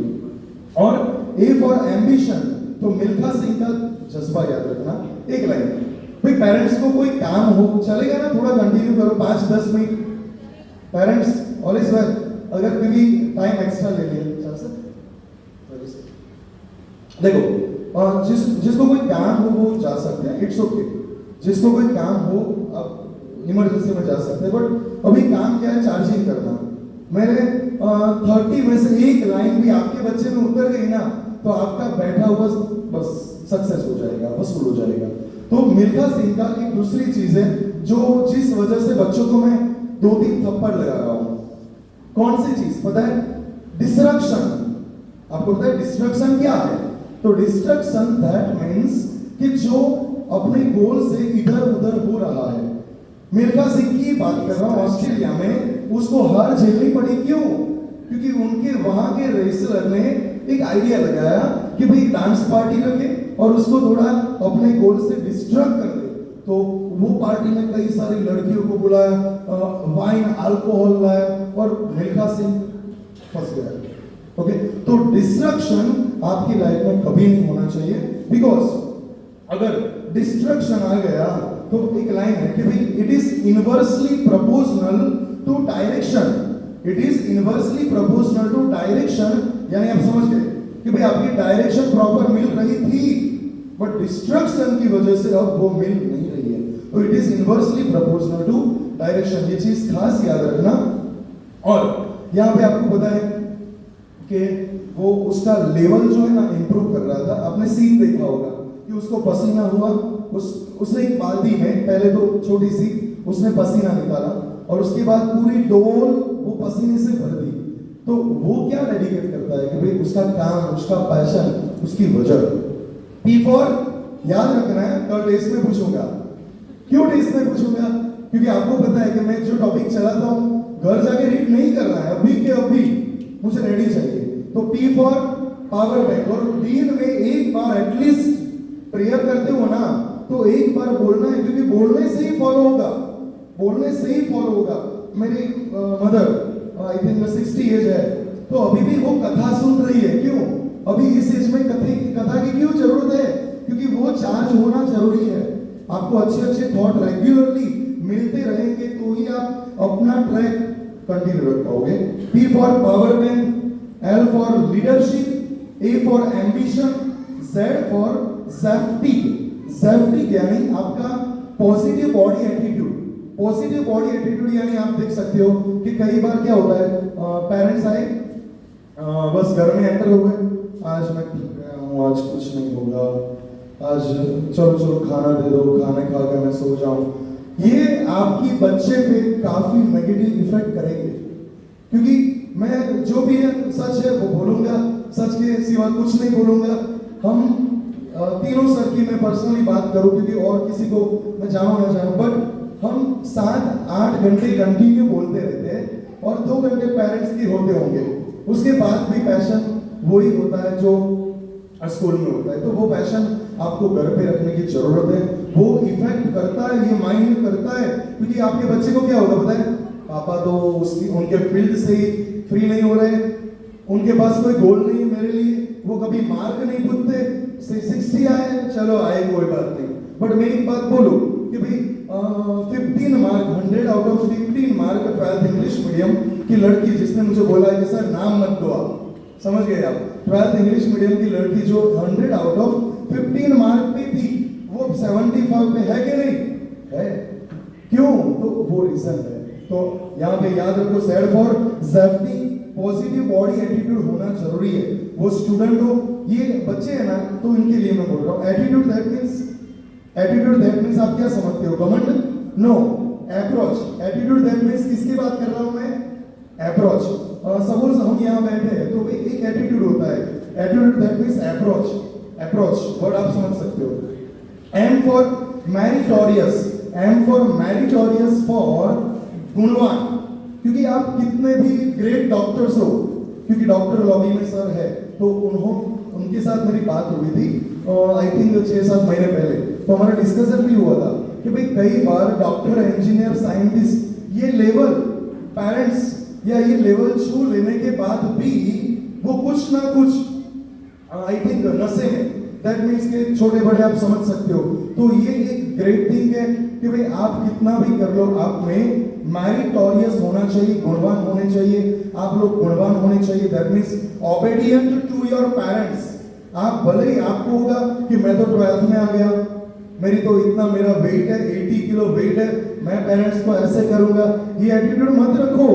और ए फॉर एम्बिशन, तो मिल्खा सिंह का जज्बा याद रखना। एक लाइन, भाई पेरेंट्स को कोई काम हो, चलेगा ना, थोड़ा कंटिन्यू करो 5-10 minute. Parents all is well, अगर कभी टाइम एक्स्ट्रा ले लिया चल सर। देखो जिसको कोई काम हो वो जा सकते हैं, इट्स ओके। जिसको कोई काम हो आप इमरजेंसी में जा सकते हैं, बट अभी काम क्या है? चार्जिंग करना। मेरे 30 में से एक लाइन भी आपके बच्चे में उतर गई ना, तो आपका बैठा हुआ बस सक्सेस हो जाएगा, वसूल हो जाएगा। तो मिल्खा सिंह का एक दूसरी चीज है जो जिस वजह से बच्चों को मैं 2-3 थप्पड़ लगा रहा हूं। कौन सी चीज पता है? डिस्ट्रक्शन। आपको पता है डिस्ट्रक्शन क्या है? तो डिस्ट्रक्शन दैट मीन्स कि जो अपने गोल से इधर उधर हो रहा है। मिल्खा सिंह की बात कर रहा हूं, ऑस्ट्रेलिया में उसको हार झेलनी पड़ी। क्यों? क्योंकि उनके वहां के रेसलर ने एक आइडिया लगाया कि भाई डांस पार्टी रखे और उसको थोड़ा अपने गोल से डिस्ट्रैक्ट कर दे। तो वो पार्टी में कई सारी लड़कियों को बुलाया, वाइन अल्कोहल लाया, और मिल्खा सिंह फंस गया। ओके, तो डिस्ट्रक्शन आपकी लाइफ में कभी नहीं होना चाहिए, बिकॉज अगर डिस्ट्रक्शन आ गया तो एक लाइन है कि भाई it is inversely proportional to direction. It is inversely proportional to direction, यानी आप समझ गए कि भाई आपकी डायरेक्शन प्रॉपर मिल रही थी, बट डिस्ट्रक्शन की वजह से अब वो मिल नहीं रही है। तो it is inversely proportional to direction, ये चीज खास याद रखना। और यहाँ पे आपको पता है कि वो उसका लेवल जो है ना इंप्रूव कर रहा था। आपने सीन देखा होगा कि उसको पसीना हुआ, उसने एक बाल्टी में पहले तो छोटी सी उसने पसीना निकाला, और उसके बाद पूरी डोल वो पसीने से भर दी। तो वो क्या डेडिकेट करता है कि भाई उसका काम, उसका पैशन, उसकी वजह। पी फॉर याद रखना है, कल टेस्ट में पूछूंगा। क्यों टेस्ट में पूछूंगा? क्योंकि आपको पता है कि मैं जो टॉपिक चलाता हूं घर जाके रीड नहीं करना है, अभी के अभी मुझे रेडी चाहिए। तो पी फॉर पावर बैंक, और दिन में एक बार एटलीस्ट प्रेयर करते हो ना, तो एक बार बोलना है, क्योंकि बोलने से ही फॉलो होगा, बोलने से ही फॉलो होगा। मेरी मदर आई थिंक 60 एज है, तो अभी भी वो कथा सुन रही है। क्यों? अभी इस एज में कथा की क्यों जरूरत है? क्योंकि वो चार्ज होना जरूरी है। आपको अच्छे अच्छे थॉट रेगुलरली मिलते रहेंगे तो ही आप अपना ट्रैक कंटिन्यू रख पाओगे। P for power bank, L for leadership, A for ambition, Z for safety. Safety यानी आपका positive body attitude. Positive body attitude यानी आप देख सकते हो कि कई बार क्या होता है, पेरेंट्स आए, बस घर में एंटर हो गए, आज मैं ठीक गया हूँ, आज कुछ नहीं होगा, आज चलो चलो खाना दे दो, खाने खा के मैं सो जाऊं। ये आपकी बच्चे पे काफी नेगेटिव इफेक्ट करेंगे, क्योंकि मैं जो भी है सच है वो बोलूंगा, सच के सिवा कुछ नहीं बोलूंगा। हम तीनों सर की मैं पर्सनली बात करूं, क्योंकि और किसी को मैं जानू ना जानूं, बट हम 7-8 घंटे कंटिन्यू बोलते रहते हैं, और 2 घंटे पेरेंट्स की होते होंगे। उसके बाद भी पैशन वही होता है जो स्कूल में होता है। तो वो पैशन आपको घर पे रखने की जरूरत है। वो इफेक्ट करता है, ये माइंड करता है, क्योंकि आपके बच्चे को क्या होगा पता है, पापा तो उनके फील्ड से ही फ्री नहीं हो रहे, उनके पास कोई गोल नहीं है मेरे लिए, वो कभी मार्क नहीं पूछते, 60 आए चलो आए कोई बात नहीं। बट मैं एक बात बोलूं कि भाई 15 mark 100 out of 15 mark 12th English medium की लड़की जिसने मुझे बोला कि सर नाम मत दो आप, समझ गए आप, 12th इंग्लिश मीडियम की लड़की जो 100 आउट ऑफ 15 मार्क पे थी, वो 75 पे है कि नहीं है? क्यों? तो वो रीजन है। तो यहाँ पे याद रखो, said for safety, positive body attitude होना जरूरी है। वो स्टूडेंट हो, ये बच्चे हैं ना, तो इनके लिए मैं बोल रहा हूँ। Attitude that means attitude that means आप क्या समझते हो, घमंड? No, approach. Attitude that means किसकी बात कर रहा हूं मैं? अप्रोच। सपोज हम यहाँ बैठे हैं तो एक एटीट्यूड होता है, attitude that means approach. Approach word आप समझ सकते हो। M for meritorious, M for meritorious for गुणवान, क्योंकि आप कितने भी ग्रेट डॉक्टर्स हो, क्योंकि डॉक्टर लॉबी में सर है तो उनके साथ मेरी बात हुई थी आई थिंक 6-7 महीने पहले, तो हमारा डिस्कशन भी हुआ था कि भाई कई बार डॉक्टर, इंजीनियर, साइंटिस्ट ये लेवल पेरेंट्स या ये लेवल छू लेने के बाद भी वो कुछ ना कुछ आई थिंक नशे में, दैट मीन्स के छोटे बड़े आप समझ सकते हो। तो ये एक ग्रेट थिंग है कि भाई आप कितना भी कर लो, आप में मैरिटोरियस होना चाहिए, गुणवान होने चाहिए, आप लोग गुणवान होने चाहिए, that means obedient to your parents. आप भले ही आपको होगा कि मैं तो 12th में आ गया, मेरी तो इतना मेरा वेट है, 80 किलो वेट है, मैं पेरेंट्स को ऐसे करूंगा, ये एटीट्यूड मत रखो।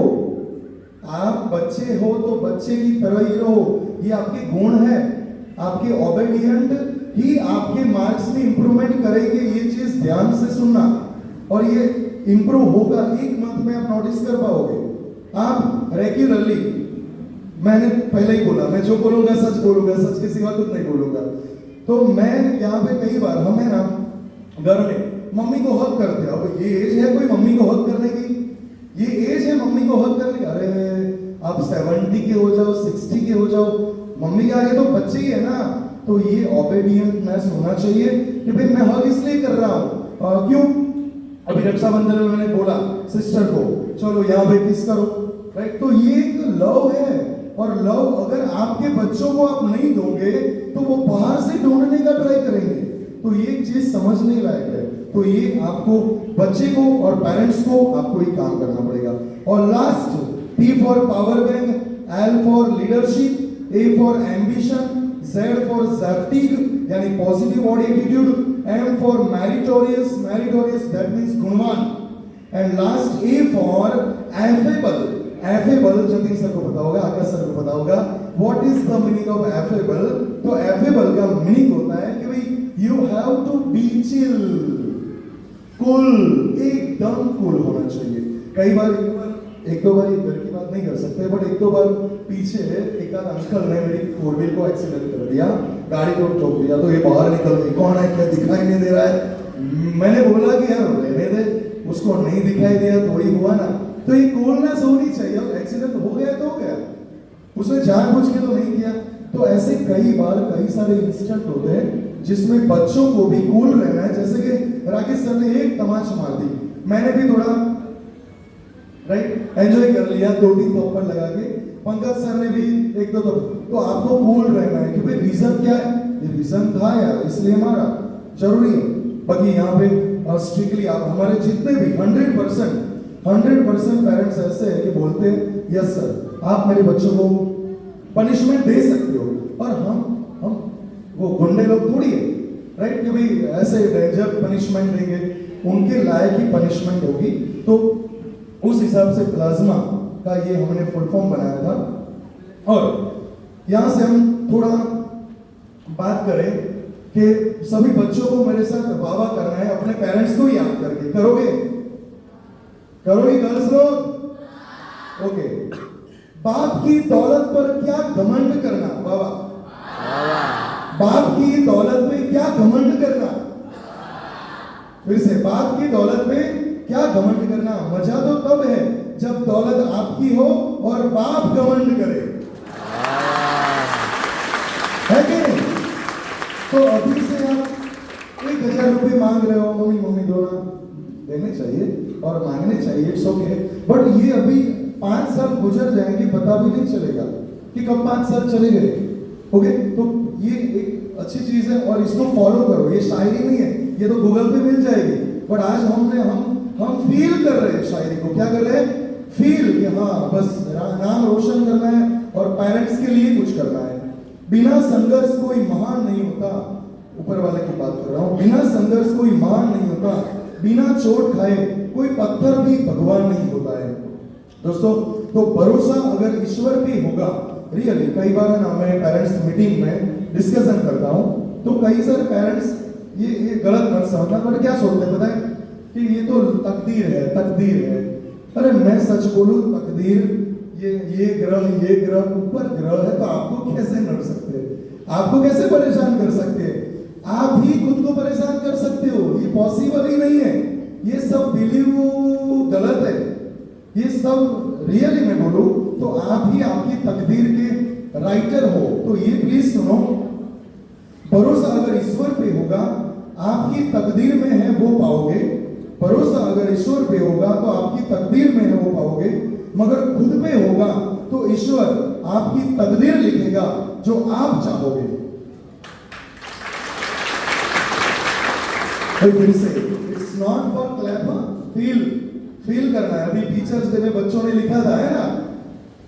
आप बच्चे हो तो बच्चे की तरह ही रहो, ये आपके गुण है, आपके ओबेडिएंट ही आपके मार्क्स में इंप्रूवमेंट करेंगे, ये चीज ध्यान से सुनना, और ये इंप्रूव होगा, एक मंथ में आप नोटिस कर पाओगे। आप रेगुलरली, मैंने पहले ही बोला, मैं जो बोलूंगा सच बोलूंगा, सच के सिवा कुछ नहीं बोलूंगा। तो मैं यहाँ पे कई बार हमें ना घर में मम्मी को हक करते हैं, अब ये एज है कोई मम्मी को हक करने की, ये एज है मम्मी को हक करने की, अरे आप 70 के हो जाओ, 60 के हो जाओ, मम्मी के आगे तो बच्चे ही है ना। तो ये ओबेडिएंटनेस होना चाहिए कि भाई मैं हक इसलिए कर रहा हूँ, क्यों? अभी रक्षाबंधन में मैंने बोला सिस्टर को चलो यहाँ पे किस करो, राइट? तो ये एक लव है, और लव अगर आपके बच्चों को आप नहीं दोगे तो वो बाहर से ढूंढने का ट्राई करेंगे, तो ये चीज समझने लायक है। तो ये आपको बच्चे को और पेरेंट्स को आपको ये काम करना पड़ेगा। और last, P for power bank, L for leadership, A for ambition, Z for ज़ैप्टिक यानी positive body attitude, M for meritorious, meritorious that means गुणवान, and last A for affable. Affable Jatin sir को पता होगा, आकाश सर को पता होगा, what is the meaning of affable? तो एफेबल का मीनिंग होता है कि भाई you have to be chill, cool, एकदम कूल होना चाहिए। कई बार एक दो बार घर की बात नहीं कर सकते, बट एक दो बार पीछे एक आध अंकल ने मेरी 4 व्हील को एक्सीडेंट कर दिया, गाड़ी को ठोक दिया, तो ये बाहर निकल गई, कौन है, क्या दिखाई नहीं दे रहा है? मैंने बोला कि यार रहने दे, उसको नहीं दिखाई दिया तो ही हुआ ना। तो ये कूलनेस होनी चाहिए, अब एक्सीडेंट हो गया तो हो गया, उसने जानबूझ के तो नहीं किया। तो ऐसे कई बार कई सारे इंसिडेंट होते हैं जिसमें बच्चों को भी कूल रहना है। जैसे कि राकेश सर ने एक तमाच मार दी, मैंने भी थोड़ा राइट एंजॉय कर लिया, 2-3 थप्पड़ लगा के, पंकज सर ने भी 1-2 तो आपको कूल रहना है कि भाई रीजन क्या है, ये रीजन था यार इसलिए मारा, जरूरी है। बाकी यहाँ पे स्ट्रिक्टली आप हमारे जितने भी 100% पेरेंट्स ऐसे है कि बोलते हैं यस सर आप मेरे बच्चों को पनिशमेंट दे सकते हो, और हम वो गुंडे लोग थोड़ी है, राइट? कि भाई ऐसे डेंजर पनिशमेंट देंगे, उनके लायक ही पनिशमेंट होगी। तो उस हिसाब से प्लाज्मा का ये हमने फुल फॉर्म बनाया था। और यहां से हम थोड़ा बात करें कि सभी बच्चों को मेरे साथ वाह वाह करना है, अपने पेरेंट्स को याद करके करोगे? करोगे गर्ल्स लोग? ओके। बाप की दौलत पर क्या घमंड करना? बाबा बाप की दौलत पे क्या घमंड करना? फिर से, बाप की दौलत पे क्या घमंड करना? मजा तो तब है जब दौलत आपकी हो और बाप घमंड करे, है कि नहीं? तो अभी से आप 1000 रुपए मांग रहे हो, मम्मी मम्मी दो ना, देने चाहिए और मांगने चाहिए, इट्स ओके। बट ये अभी 5 साल गुजर जाएंगे, पता भी नहीं चलेगा कि कब 5 साल चले गए। ओके, तो ये एक अच्छी चीज है और इसको फॉलो करो। ये शायरी नहीं है, ये तो गूगल पे मिल जाएगी, बट आज हम फील कर रहे हैं शायरी को। क्या कर रहे हैं? फील कि हाँ बस नाम रोशन करना है और पेरेंट्स के लिए कुछ करना है। बिना संघर्ष कोई महान नहीं होता, ऊपर वाले की बात कर रहा हूं। बिना संघर्ष कोई महान नहीं होता, बिना चोट खाए कोई पत्थर भी भगवान नहीं होता है। दोस्तों, तो भरोसा अगर ईश्वर पे होगा, रियली कई बार ना मैं पेरेंट्स मीटिंग में डिस्कशन करता हूं, तो कई सारे पेरेंट्स ये गलत मत समझना। बट क्या सोचते हैं पता है कि ये तो तकदीर है, तकदीर है। अरे मैं सच बोलूं, तकदीर ये ग्रह ऊपर ग्रह है, तो आपको कैसे नड़ सकते हैं, आपको कैसे परेशान कर सकते हैं? आप ही खुद को परेशान कर सकते हो, ये पॉसिबल ही नहीं है। ये सब बिलीव गलत है, ये सब रियली मैं बोलूं तो आप ही आपकी तकदीर के राइटर हो। तो ये प्लीज सुनो, भरोसा अगर ईश्वर पे होगा, आपकी तकदीर में है वो पाओगे। भरोसा अगर ईश्वर पे होगा तो आपकी तकदीर में है वो पाओगे, मगर खुद पे होगा तो ईश्वर आपकी तकदीर लिखेगा जो आप चाहोगे। फिर से it's not for clap, feel करना है। अभी टीचर्स डे में बच्चों ने लिखा था, है ना,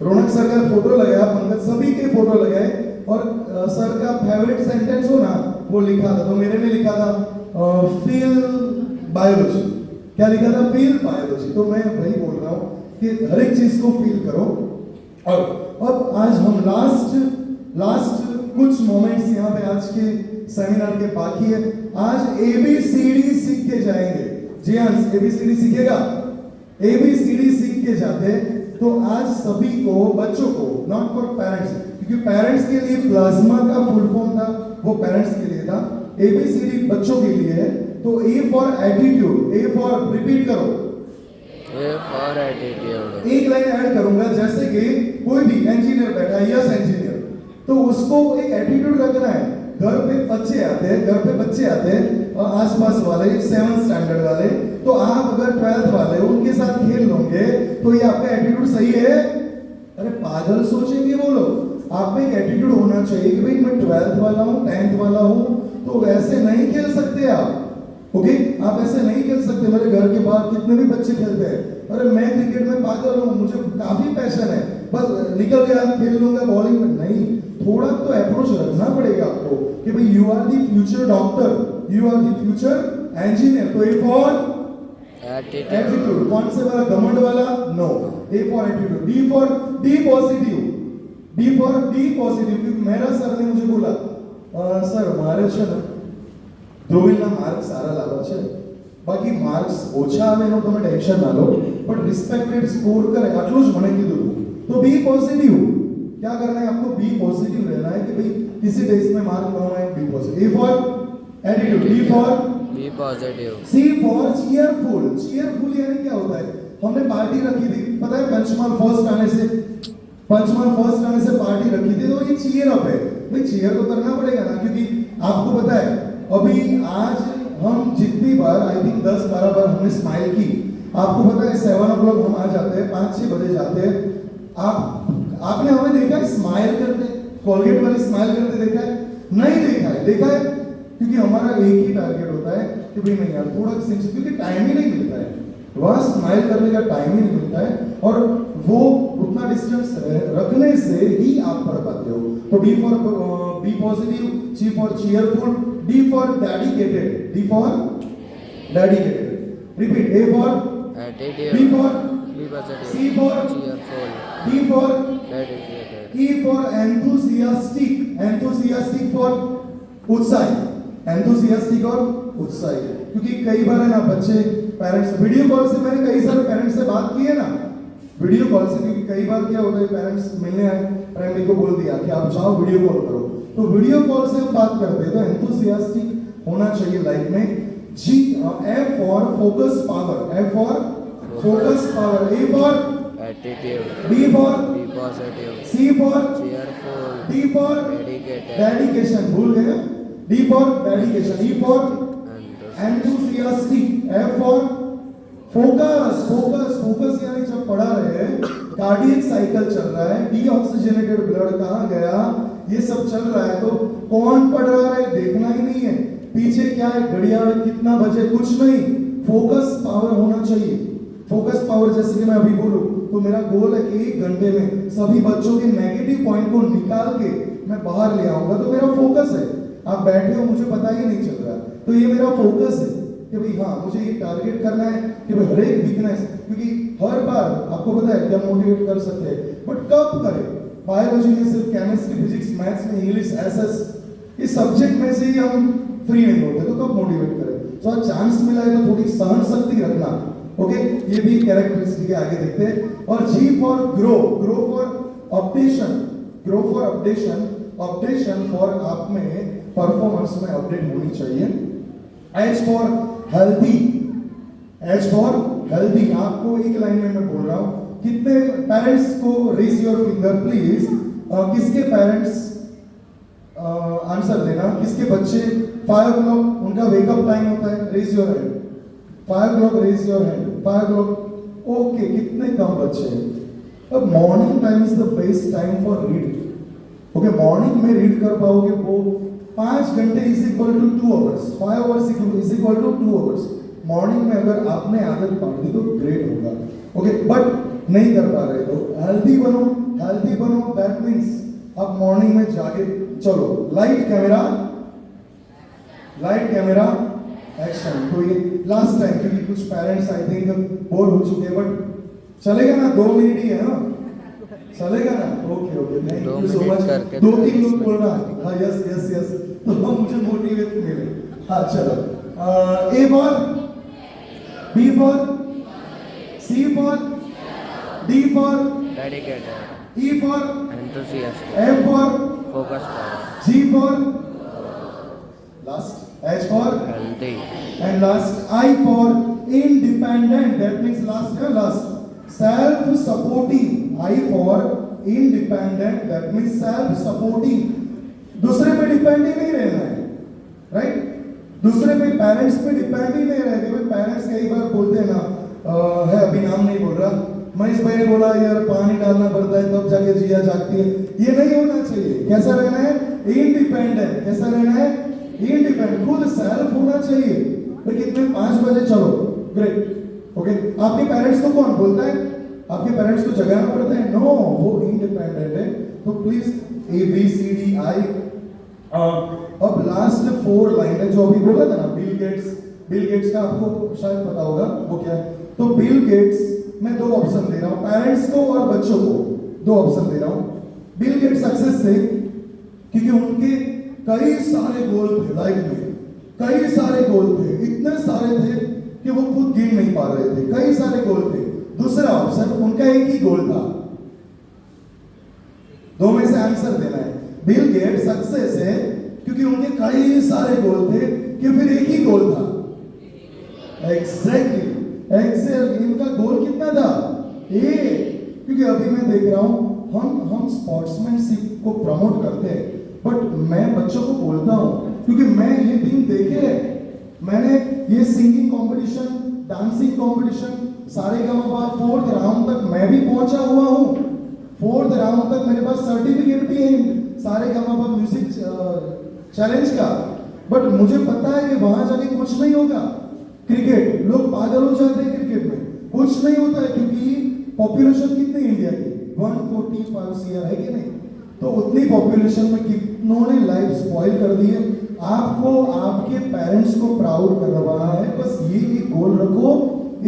रौनक सर का फोटो लगाया, पंकज सभी के फोटो लगाए, और सर का फेवरेट सेंटेंस हो ना वो लिखा था। तो मेरे ने लिखा था फील बायोलॉजी। क्या लिखा था? Feel biology. तो मैं वही बोल रहा हूँ कि हर एक चीज को फील करो। और अब आज हम लास्ट कुछ मोमेंट्स यहाँ पे आज के सेमिनार के बाकी है। आज ABCD सीख के जाएंगे। जी हाँ, ABCD सीखेगा। ABCD सीख के जाते तो आज सभी को, बच्चों को, नॉट फॉर पेरेंट्स, क्योंकि पेरेंट्स के लिए प्लाज्मा का फुल फॉर्म था, वो पेरेंट्स के लिए था। ABCD बच्चों के लिए है। तो A for attitude, A for, repeat करो, A for attitude। एक लाइन ऐड करूंगा, जैसे कि कोई भी इंजीनियर बैठा है, यस इंजीनियर, तो उसको एक एटीट्यूड रखना है। घर पे बच्चे आते हैं, आसपास वाले 7th स्टैंडर्ड वाले, तो आप अगर 12th वाले उनके साथ खेल लोगे तो ये आपका एटीट्यूड सही है? अरे पागल सोचेंगे वो लोग। आप में एक एटीट्यूड होना चाहिए कि भाई मैं 12th वाला हूँ, 10th वाला हूँ, तो ऐसे नहीं खेल सकते आप। ओके, आप ऐसे नहीं खेल सकते। मेरे घर के बाहर कितने भी बच्चे खेलते हैं, अरे मैं क्रिकेट में पागल हूँ, मुझे काफी पैशन है, बस निकल गया खेल लूंगा बॉलिंग में। नहीं, थोड़ा तो अप्रोच रखना पड़ेगा आपको कि भाई you are the future doctor, you are the future engineer. तो ए फॉर एटीट्यूड, कौन से वाला? घमंड वाला? No, A for attitude. D for D positive, D for D positive. क्योंकि मेरा सर ने मुझे बोला, सर मारे છે ને ધ્રુવીલના માર્ક સારા લાવ્યા છે, બાકી માર્ક્સ ઓછા આવે એનો તમે ટેન્શન ના લો, બટ રિસ્પેક્ટેડ સ્કોર કરે આટલું જ મને કીધું। तो बी पॉजिटिव, क्या करना है आपको? बी पॉजिटिव रहना है कि भाई किसी टेस्ट में मार्क कम आए, be positive. A for attitude, B for be positive, C for cheerful. Cheerful यानी क्या होता है? हमने पार्टी रखी थी, पता है, पंचमहाल फर्स्ट आने से पार्टी रखी थी, तो ये चीयर अप है। भाई चीयर तो करना पड़ेगा ना, क्योंकि आपको पता है अभी आज हम जितनी बार, आई थिंक 10-12 बार हमने स्माइल की। आपको पता है 7 o'clock हम आ जाते हैं, 5-6 बजे जाते हैं। आपने हमें देखा है स्माइल करते, कोलगेट वाली स्माइल करते देखा है? नहीं देखा है। देखा है क्योंकि हमारा एक ही टारगेट होता है कि भाई नहीं यार थोड़ा सिंसियर, क्योंकि टाइम ही नहीं मिलता है, वहां स्माइल करने का टाइम ही नहीं मिलता है, और वो उतना डिस्टेंस रखने से ही आप पढ़ पाते हो। तो B for be positive, C for cheerful, D for dedicated, D for dedicated. Repeat, A for attitude, B for be positive, C for cheerful, D for dedicated, E for enthusiastic, enthusiastic for उत्साही, enthusiastic और उत्साही। क्योंकि कई बार है ना बच्चे पेरेंट्स, वीडियो कॉल से, मैंने कई सारे पेरेंट्स से बात की है ना वीडियो कॉल से, क्योंकि कई बार क्या होता है पेरेंट्स मिलने आए, प्राइमरी को बोल दिया कि आप जाओ वीडियो कॉल करो, तो वीडियो कॉल से हम बात करते हैं। तो एंथुसियास्टिक होना चाहिए लाइफ में। जी, F for focus power, F for focus power, A for attitude, B for be positive, C for cheerful, D for dedicated, dedication, भूल गए, D for dedication, E for enthusiastic, F for focus, focus यानी जब पढ़ा रहे हैं, कार्डियक साइकिल चल रहा है, डीऑक्सीजनेटेड ब्लड कहाँ गया, ये सब चल रहा है, तो कौन पढ़ रहा है देखना ही नहीं है, पीछे क्या है, घड़ियाल कितना बजे, कुछ नहीं, फोकस पावर होना चाहिए। फोकस पावर जैसे कि मैं अभी बोलूं तो मेरा गोल है कि 1 घंटे में सभी बच्चों के नेगेटिव पॉइंट को निकाल के मैं बाहर ले आऊंगा। तो मेरा फोकस है, आप बैठे हो मुझे पता ही नहीं चल रहा, तो ये मेरा फोकस है कि भाई हाँ मुझे ये टारगेट करना है कि भाई हर एक वीकनेस, क्योंकि हर बार आपको पता है क्या मोटिवेट कर सकते हैं, बट कब करें? बायोलॉजी में सिर्फ केमिस्ट्री, फिजिक्स, मैथ्स में, इंग्लिश, एसएस, इस सब्जेक्ट में से ही हम फ्री नहीं होते, तो कब मोटिवेट करें? तो आज चांस मिला है तो थोड़ी सहन शक्ति रखना, ओके? ये भी कैरेक्टरिस्टिक है, आगे देखते हैं। और G for grow, grow for updation, grow for updation, updation for आप में परफॉर्मेंस में अपडेट होनी चाहिए। H for healthy, H for healthy, आपको एक लाइन में मैं बोल रहा हूं, कितने पेरेंट्स को रेज योर फिंगर प्लीज, किसके पेरेंट्स आंसर देना, किसके बच्चे 5 o'clock उनका वेकअप टाइम होता है, raise your hand, 5 o'clock raise your hand, 5 o'clock, okay, कितने कम बच्चे हैं? अब morning time is the best time for reading, okay? Morning में रीड कर पाओगे वो 5 घंटे is equal to 2 hours, 5 hours is equal to 2 hours। Morning में अगर आपने आदत पाड़ दी तो ग्रेट होगा, ओके? बट नहीं कर पा रहे तो हेल्दी बनो, हेल्दी बनो, दैट मीन्स आप मॉर्निंग में जाके चलो। Light camera, light camera action. तो ये लास्ट टाइम, क्योंकि कुछ पेरेंट्स आई थिंक बोर हो चुके हैं, बट चलेगा ना, 2 मिनट ही है ना, चलेगा ना? Okay okay, thank you so much. 2-3 लोग बोल रहा है, हाँ, यस यस यस, तो मुझे मोटिवेट मिले। हाँ चलो, A for, B for, C for, D for, dedicated, E for, enthusiastic, F for, focus power, G for, last H for, healthy, and last I for independent, that means last है, last self supporting, I for independent, that means self supporting, दूसरे पे डिपेंड ही नहीं रहना है, राइट? दूसरे पे, पेरेंट्स पे डिपेंड ही नहीं रहना है। पेरेंट्स कई बार बोलते हैं ना, है, अभी नाम नहीं बोल रहा, महेश भाई ने बोला यार पानी डालना पड़ता है तब जाके जिया जागती है, ये नहीं होना चाहिए। कैसा रहना है? इंडिपेंडेंट। कैसा रहना है? इंडिपेंडेंट, खुद सेल्फ होना चाहिए। तो कितने 5 बजे चलो, ग्रेट, ओके? आपके पेरेंट्स को कौन बोलता है? आपके पेरेंट्स को जगाना पड़ता है? नो, वो इंडिपेंडेंट है। तो please A B C D I. अब लास्ट 4 लाइन है जो अभी बोला था ना, बिल गेट्स, बिल गेट्स का आपको शायद पता होगा वो क्या है। तो बिल गेट्स, मैं 2 ऑप्शन दे रहा हूं, पेरेंट्स को और बच्चों को 2 ऑप्शन दे रहा हूं। बिल गेट्स सक्सेस से, क्योंकि उनके कई सारे गोल थे लाइफ में, कई सारे गोल थे, इतने सारे थे कि वो खुद गिन नहीं पा रहे थे, कई सारे गोल थे। दूसरा ऑप्शन, उनका एक ही गोल था। 2 में से आंसर देना है। बिल गेट सक्सेस है क्योंकि उनके कई सारे गोल थे कि फिर एक ही गोल था। एग्जैक्टली, इनका गोल कितना था? ए, क्योंकि अभी मैं देख रहा हूं, हम स्पोर्ट्समैनशिप को प्रमोट करते हैं, बट मैं बच्चों को बोलता हूं क्योंकि मैं ये दिन देखे, मैंने ये singing competition, dancing competition, Saregama 4th round तक मैं भी पहुंचा हुआ हूं। 4th राउंड तक मेरे पास सर्टिफिकेट भी है सारेगामा म्यूजिक चैलेंज का, बट मुझे पता है कि वहां जाके कुछ नहीं होगा। क्रिकेट, लोग पागल हो जाते हैं क्रिकेट में, कुछ नहीं होता है क्योंकि पॉपुलेशन कितनी इंडिया की 145 CR है कि नहीं? तो उतनी पॉपुलेशन में कितनों ने लाइफ स्पॉइल कर दी है। आपको आपके पेरेंट्स को प्राउड करवाना है, बस ये एक गोल रखो,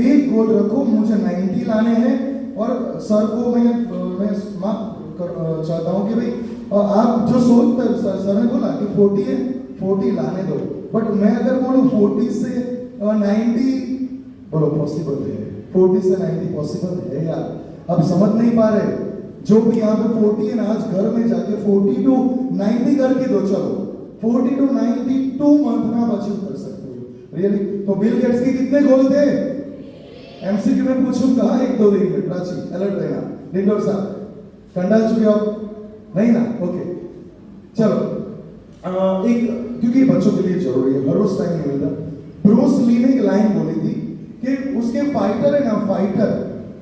एक गोल रखो, मुझे 90 लाने हैं। और सर को मैं चाहता हूं कि भाई आप जो सोचते, सर ने बोला कि 40 है, 40 लाने दो, बट मैं अगर बोलूं 40 से 90, बोलो पॉसिबल है? 40 से 90 पॉसिबल है यार? अब समझ नहीं पा रहे, जो भी यहाँ पे 40 है ना, आज घर में जाके 40 to 90 करके दो, चलो 40 to 92 मंथ में आप अचीव कर सकते हो, रियली। तो बिल गेट्स के कितने गोल थे? एमसीक्यू में पूछूंगा 1-2 दिन में, प्राची अलर्ट रहना। डिंडोर साहब कंडाल चुके हो? नहीं ना, ओके चलो। एक, क्योंकि बच्चों के लिए जरूरी है, हर रोज टाइम नहीं मिलता। ब्रूस ली ने एक लाइन बोली थी कि उसके फाइटर है ना, फाइटर,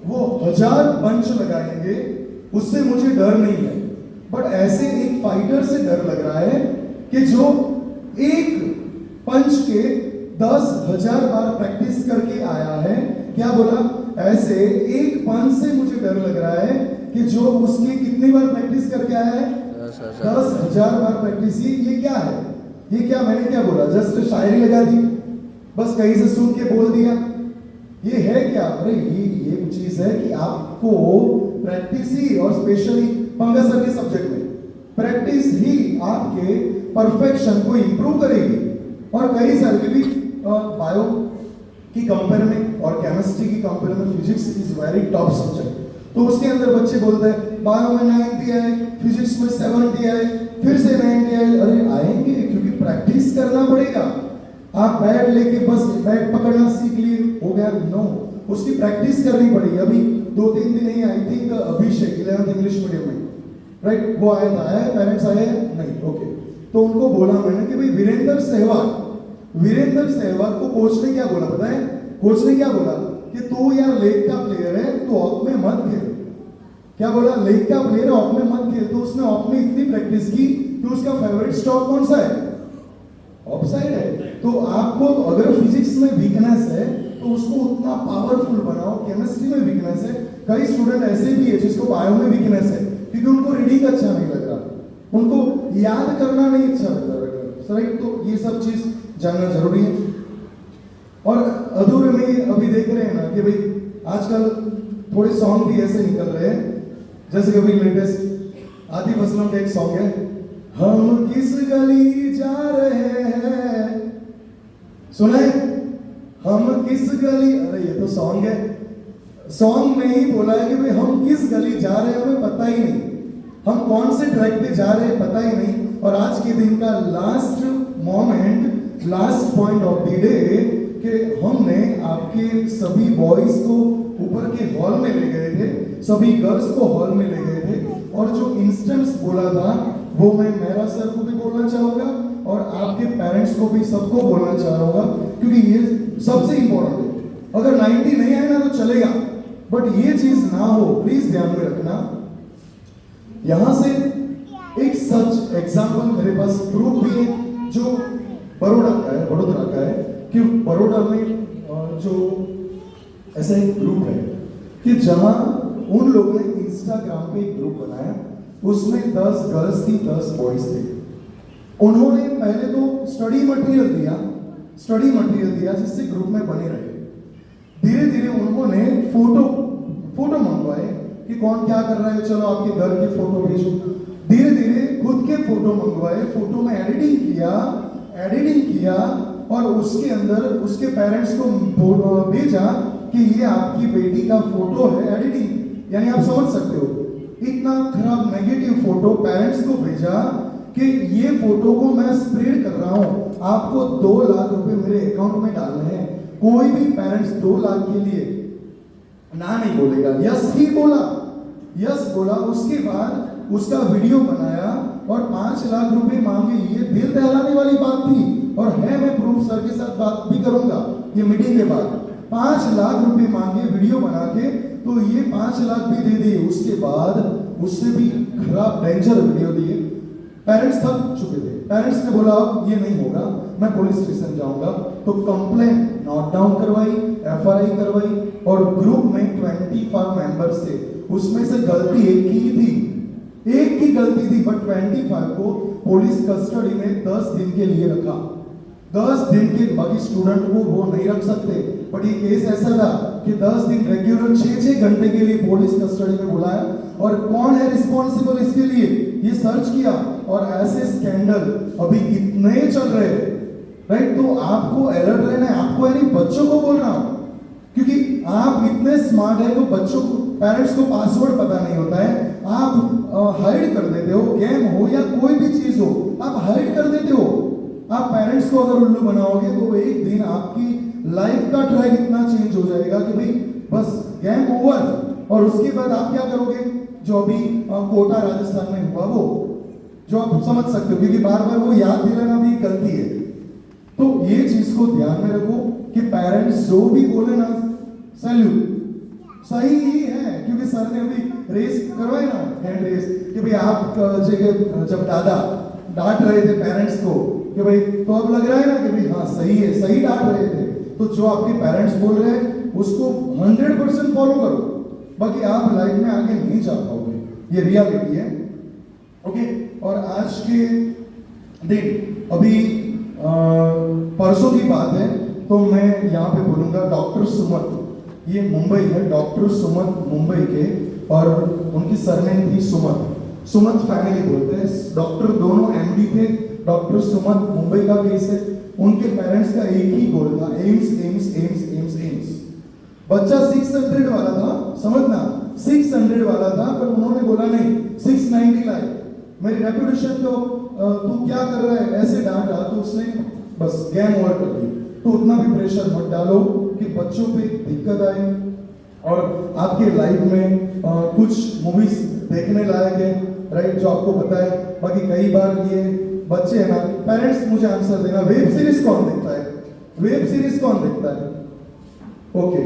वो 1000 पंच लगाएंगे, उससे मुझे डर नहीं है, बट ऐसे एक फाइटर से डर लग रहा है कि जो एक पंच के 10,000 बार प्रैक्टिस करके आया है। क्या बोला? ऐसे एक पंच से मुझे डर लग रहा है कि जो उसकी कितनी बार प्रैक्टिस करके आया है? 10,000 बार प्रैक्टिस। ये क्या है? ये क्या, मैंने क्या बोला? जस्ट शायरी लगा दी, बस कहीं से सुन के बोल दिया। ये है क्या? अरे ये चीज है कि आपको प्रैक्टिस ही, और स्पेशली पंगा सर के सब्जेक्ट में प्रैक्टिस ही आपके परफेक्शन को इंप्रूव करेगी। और कई सारे क्योंकि बायो की कंपेयर में और केमिस्ट्री की कंपेयर में physics is very top subject. तो उसके अंदर बच्चे बोलते हैं बायो में 90 आए, फिजिक्स में 70 आए, फिर से 90 आए। अरे आएंगे क्योंकि प्रैक्टिस करना पड़ेगा। आप बैट लेके बस बैट पकड़ना सीख लिए हो गया? नो, उसकी प्रैक्टिस करनी पड़ेगी। अभी 2-3 दिन ही I think Abhishek 11th English medium में, राइट, वो आया था, आया पेरेंट्स आए नहीं, ओके। तो उनको बोला मैंने कि भाई वीरेंद्र सहवाग को कोच ने क्या बोला पता है? कोच ने क्या बोला कि तू यार लेग का प्लेयर है, तू ऑफ में मत खेल। क्या बोला? लेग का प्लेयर ऑफ में मत खेल। तो उसने ऑफ में इतनी प्रैक्टिस की कि उसका फेवरेट स्टॉक कौन सा है? ऑफ साइड है। तो आपको अगर फिजिक्स में वीकनेस है तो उसको उतना पावरफुल बनाओ। केमिस्ट्री में वीकनेस है, कई स्टूडेंट ऐसे भी है जिसको बायो में वीकनेस है क्योंकि उनको रीडिंग अच्छा नहीं लग रहा, उनको याद करना नहीं अच्छा लग रहा, राइट। तो ये सब चीज जानना जरूरी है। और अधूरे में अभी देख रहे हैं ना कि भाई आजकल थोड़े सॉन्ग भी ऐसे निकल रहे हैं, जैसे कि अभी लेटेस्ट आतिफ असलम का एक सॉन्ग है, हम किस गली जा रहे हैं, सुना है? हम किस गली, अरे ये तो सॉन्ग है, सॉन्ग में ही बोला है कि भाई हम किस गली जा रहे हैं हमें पता ही नहीं, हम कौन से ट्रैक पे जा रहे हैं पता ही नहीं। और आज के दिन का last moment, last point of the day कि हमने आपके सभी बॉयज को ऊपर के हॉल में ले गए थे, सभी गर्ल्स को हॉल में ले गए थे, और जो इंस्टेंट्स बोला था वो मैं मेरा सर को भी बोलना चाहूंगा और आपके पेरेंट्स को भी सबको बोलना चाहूंगा क्योंकि ये सबसे इंपॉर्टेंट है। अगर 90 नहीं आए ना तो चलेगा, बट ये चीज ना हो, प्लीज ध्यान में रखना। यहां से एक सच एग्जाम्पल मेरे पास प्रूफ भी है जो बड़ोदरा का है कि बड़ोदरा में जो ऐसा एक ग्रुप है कि जहां उन लोगों ने इंस्टाग्राम पे एक ग्रुप बनाया, उसमें 10 गर्ल्स थी, 10 बॉयज थे। उन्होंने पहले तो स्टडी मटेरियल दिया जिससे ग्रुप में बने रहे। धीरे धीरे उन्होंने फोटो मंगवाए कि कौन क्या कर रहा है, चलो आपके घर के फोटो भेजो। धीरे धीरे खुद के फोटो मंगवाए, फोटो में एडिटिंग किया और उसके अंदर उसके पेरेंट्स को भेजा कि ये आपकी बेटी का फोटो है, एडिटिंग, यानी आप समझ सकते हो इतना खराब नेगेटिव फोटो पेरेंट्स को भेजा कि ये फोटो को मैं स्प्रेड कर रहा हूं, आपको 2 लाख रुपए मेरे अकाउंट में डालने हैं। कोई भी पेरेंट्स 2 लाख के लिए ना नहीं बोलेगा, यस ही बोला। उसके बाद उसका वीडियो बनाया और 5 लाख रुपए मांगे। ये दिल दहलाने वाली बात थी और है, मैं प्रूफ सर के साथ बात भी करूंगा ये मीटिंग के बाद। 5 लाख रुपए मांगे वीडियो बना के, तो ये 5 लाख भी दे दिए। उसके बाद उससे भी खराब डेंजर वीडियो दिए। पेरेंट्स थक चुके थे, पेरेंट्स ने बोला अब ये नहीं होगा, मैं पुलिस स्टेशन जाऊंगा। तो कंप्लेन नोट डाउन करवाई, एफआईआर करवाई और ग्रुप में 25 मेंबर्स थे, उसमें से गलती एक की गलती थी, बट 25 को पुलिस कस्टडी में 10 दिन के लिए रखा। 10 दिन के, बाकी स्टूडेंट को वो नहीं रख सकते, बट ये केस ऐसा था कि 10 दिन रेगुलर 6-6 घंटे के लिए पुलिस कस्टडी में बुलाया। और कौन है रिस्पॉन्सिबल इसके लिए, ये सर्च किया और ऐसे स्कैंडल अभी कितने चल रहे हैं, राइट। तो आपको अलर्ट रहना है, आपको यानी बच्चों को बोल रहा हूं क्योंकि आप इतने स्मार्ट है तो बच्चों को, पेरेंट्स को पासवर्ड पता नहीं होता है, आप हाइड कर देते हो, गेम हो या कोई भी चीज हो आप हाइड कर देते हो। आप पेरेंट्स को अगर उल्लू बनाओगे तो एक दिन आपकी लाइफ का ट्रैक इतना चेंज हो जाएगा कि भाई बस गेम ओवर। और उसके बाद आप क्या करोगे, जो अभी कोटा राजस्थान में हुआ वो, जो आप समझ सकते हो क्योंकि बार बार वो याद दिलाना भी गलती है। तो ये चीज को ध्यान में रखो कि पेरेंट्स जो भी बोले ना, सैल्यूट, सही ही है क्योंकि सर ने अभी रेस करवाई ना, हैंड रेस, कि भाई आप जब दादा डांट रहे थे पेरेंट्स को कि भाई, तो अब लग रहा है ना कि भाई हाँ सही है, सही डांट रहे थे। तो जो आपके पेरेंट्स बोल रहे हैं उसको 100% फॉलो करो, बाकी आप लाइफ में आगे नहीं जा पाओगे, ये रियलिटी है। ओके, और आज के दिन अभी परसों की बात है तो मैं यहाँ पे बोलूंगा डॉक्टर सुमत, ये मुंबई है, डॉक्टर सुमत मुंबई के, और उनकी सरनेम थी सुमत फैमिली बोलते हैं। डॉक्टर दोनों एमडी थे। डॉक्टर सुमत मुंबई का केस है। उनके पेरेंट्स का एक ही गोल था, AIIMS AIIMS AIIMS AIIMS AIIMS. बच्चा 600 वाला था, समझना 600 वाला था, पर उन्होंने बोला नहीं 690 लाए। मेरी रेपुटेशन तो तू क्या कर रहा है ऐसे डांटा, तो उसने बस गेम ओवर कर दी। तो उतना भी प्रेशर मत डालो कि बच्चों पे दिक्कत आए और आपके लाइफ में कुछ मूवीज देखने लायक है, राइट, जो आपको पता है। बाकी कई बार ये बच्चे है ना, पेरेंट्स मुझे आंसर देना, वेब सीरीज कौन देखता है? वेब सीरीज कौन देखता है? ओके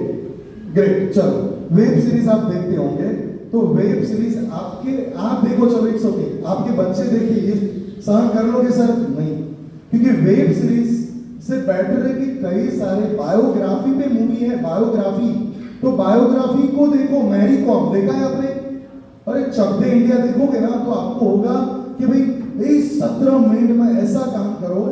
ग्रेट, चलो वेब सीरीज आप देखते होंगे, तो वेब सीरीज आप देखो, चलो इट्स ओके, आपके बच्चे देखिए, ये सहन कर लोगे सर? नहीं, क्योंकि वेब सीरीज से बेटर है कि कई सारे बायोग्राफी पे मूवी है, बायोग्राफी, तो बायोग्राफी को देखो। मैरी कॉम देखा है आपने? अरे चक दे इंडिया देखोगे ना तो आपको होगा कि भाई इस 17 मिनट में ऐसा काम करो,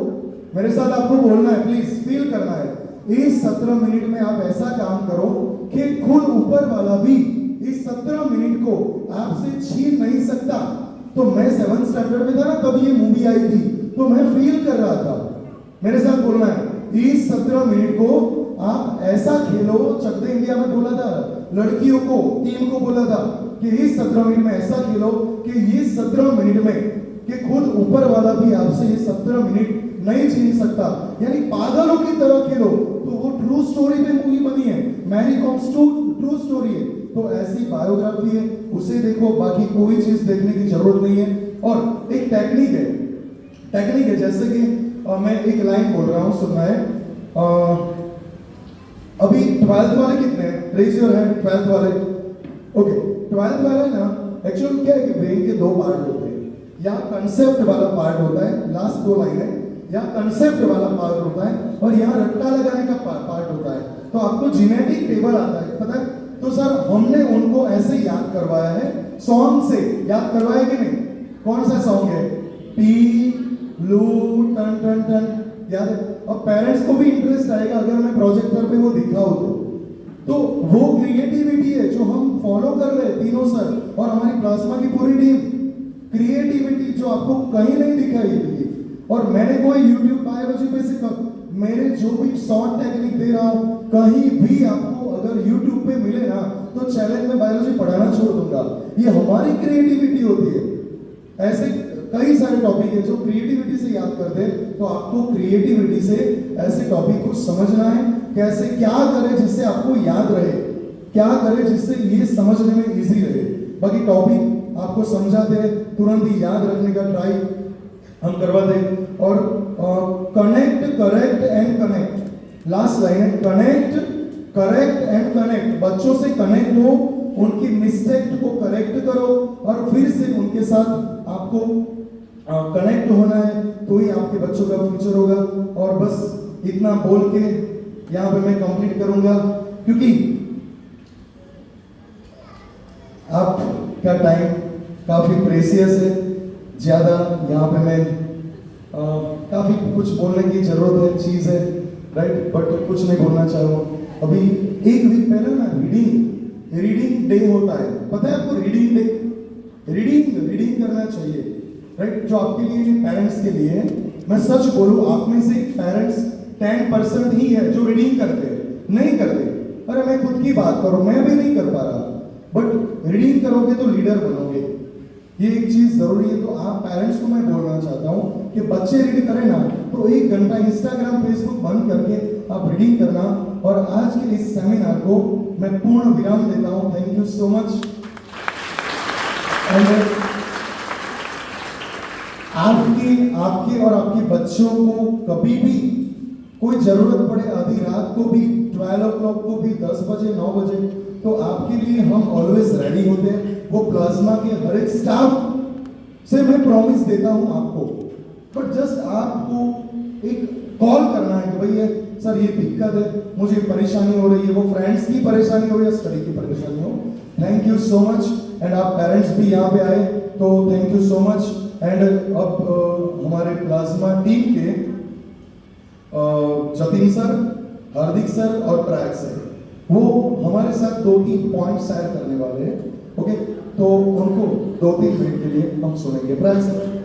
मेरे साथ आपको बोलना है, प्लीज फील करना है, इस 17 मिनट में आप ऐसा काम करो कि खुद ऊपर वाला भी इस 17 मिनट को आपसे छीन नहीं सकता। तो मैं 7th स्टैंडर्ड में था ना, तब ये मूवी आई थी, तो मैं फील कर रहा था, मेरे साथ बोलना है, इस 17 मिनट को आप ऐसा खेलो। चक दे इंडिया में बोला था लड़कियों को, टीम को बोला था कि इस 17 मिनट में ऐसा खेलो कि ये 17 मिनट में कि खुद ऊपर वाला भी आपसे ये 17 मिनट नहीं छीन सकता, यानी पागलों की तरह खेलो। तो वो ट्रू स्टोरी पे मूवी बनी है, मैरी कॉम ट्रू स्टोरी है, तो ऐसी बायोग्राफी है, उसे देखो, बाकी कोई चीज देखने की जरूरत नहीं है। और एक टेक्निक है, जैसे कि मैं एक लाइन बोल रहा हूं, सुनना है। अभी 12th वाले कितने हैं? रेज योर हैंड, 12th वाले। ओके, 12th वाले ना, एक्चुअली क्या है कि ब्रेन के दो पार्ट होते हैं, या कंसेप्ट वाला पार्ट होता है, लास्ट 2 लाइन है, या कंसेप्ट वाला पार्ट होता है, और यहाँ रट्टा लगाने का पार्ट होता है। तो आपको जीनेटिक टेबल आता है, पता है? तो सर हमने उनको ऐसे याद करवाया है, सॉन्ग से याद करवाया कि नहीं? कौन सा सॉन्ग है? पी लू टन टन टन, याद है? और पेरेंट्स को भी इंटरेस्ट आएगा अगर मैं प्रोजेक्टर पे वो दिखाऊं तो वो क्रिएटिविटी है जो हम फॉलो कर रहे हैं तीनों सर और हमारी प्लाज्मा की पूरी टीम। क्रिएटिविटी जो आपको कहीं नहीं दिखाई देगी, और मैंने कोई YouTube बायोलॉजी पे से मेरे जो भी शॉर्ट टेक्निक दे रहा हूं, कहीं भी आपको अगर YouTube पे मिले ना तो चैलेंज में बायोलॉजी पढ़ाना छोड़ दूंगा। ये हमारी क्रिएटिविटी होती है। ऐसे कई सारे टॉपिक है जो क्रिएटिविटी से याद करते हैं, तो आपको क्रिएटिविटी से ऐसे टॉपिक को समझना है, कैसे क्या करें जिससे आपको याद रहे, क्या करें जिससे ये समझने में इजी रहे। बाकी टॉपिक आपको समझाते तुरंत ही याद रखने का ट्राई हम करवाते। और connect, correct and connect, last line है, कनेक्ट, करेक्ट एंड कनेक्ट। बच्चों से कनेक्ट हो, उनकी मिस्टेक को करेक्ट करो, और फिर से उनके साथ आपको कनेक्ट होना है, तो ही आपके बच्चों का फ्यूचर होगा। और बस इतना बोल के यहाँ पे मैं कंप्लीट करूंगा, क्योंकि आपका टाइम काफी प्रेशियस है, ज्यादा यहाँ पे मैं काफी कुछ बोलने की जरूरत है, चीज है, राइट, बट कुछ नहीं बोलना चाहूँगा। अभी एक वीक पहले ना रीडिंग डे होता है, पता है आपको? रीडिंग डे, रीडिंग करना चाहिए, राइट, जो आपके लिए पेरेंट्स के लिए है। मैं सच बोलूं, आप में से पेरेंट्स 10% ही है जो रीडिंग करते नहीं करते। अरे मैं खुद की बात करूं, मैं भी नहीं कर पा रहा, बट रीडिंग करोगे तो लीडर बनोगे, ये एक चीज जरूरी है। तो आप पेरेंट्स को मैं बोलना चाहता हूं कि बच्चे रीड करें ना, तो 1 घंटा इंस्टाग्राम फेसबुक बंद करके आप रीडिंग करना। और आज के इस सेमिनार को मैं पूर्ण विराम देता हूं। Thank you so much. आपके और आपके बच्चों को कभी भी कोई जरूरत पड़े, आधी रात को भी, 12 o'clock को भी, 10 बजे, 9 बजे, तो आपके लिए हम ऑलवेज रेडी होते हैं। वो प्लाज्मा के हर एक स्टाफ से मैं प्रॉमिस देता हूं आपको, बट जस्ट आपको एक कॉल करना है कि भैया सर ये दिक्कत है, मुझे परेशानी हो रही है, वो फ्रेंड्स की परेशानी हो या स्टडी की परेशानी हो। Thank you so much. And आप पेरेंट्स भी यहाँ पे आए तो thank you so much. And अब हमारे प्लाज्मा टीम के जतिन सर, हार्दिक सर और प्रयाग सर, वो हमारे साथ 2-3 पॉइंट शेयर करने वाले हैं। ओके, तो उनको 2-3 मिनट के लिए हम सुनेंगे। प्रयाग सर।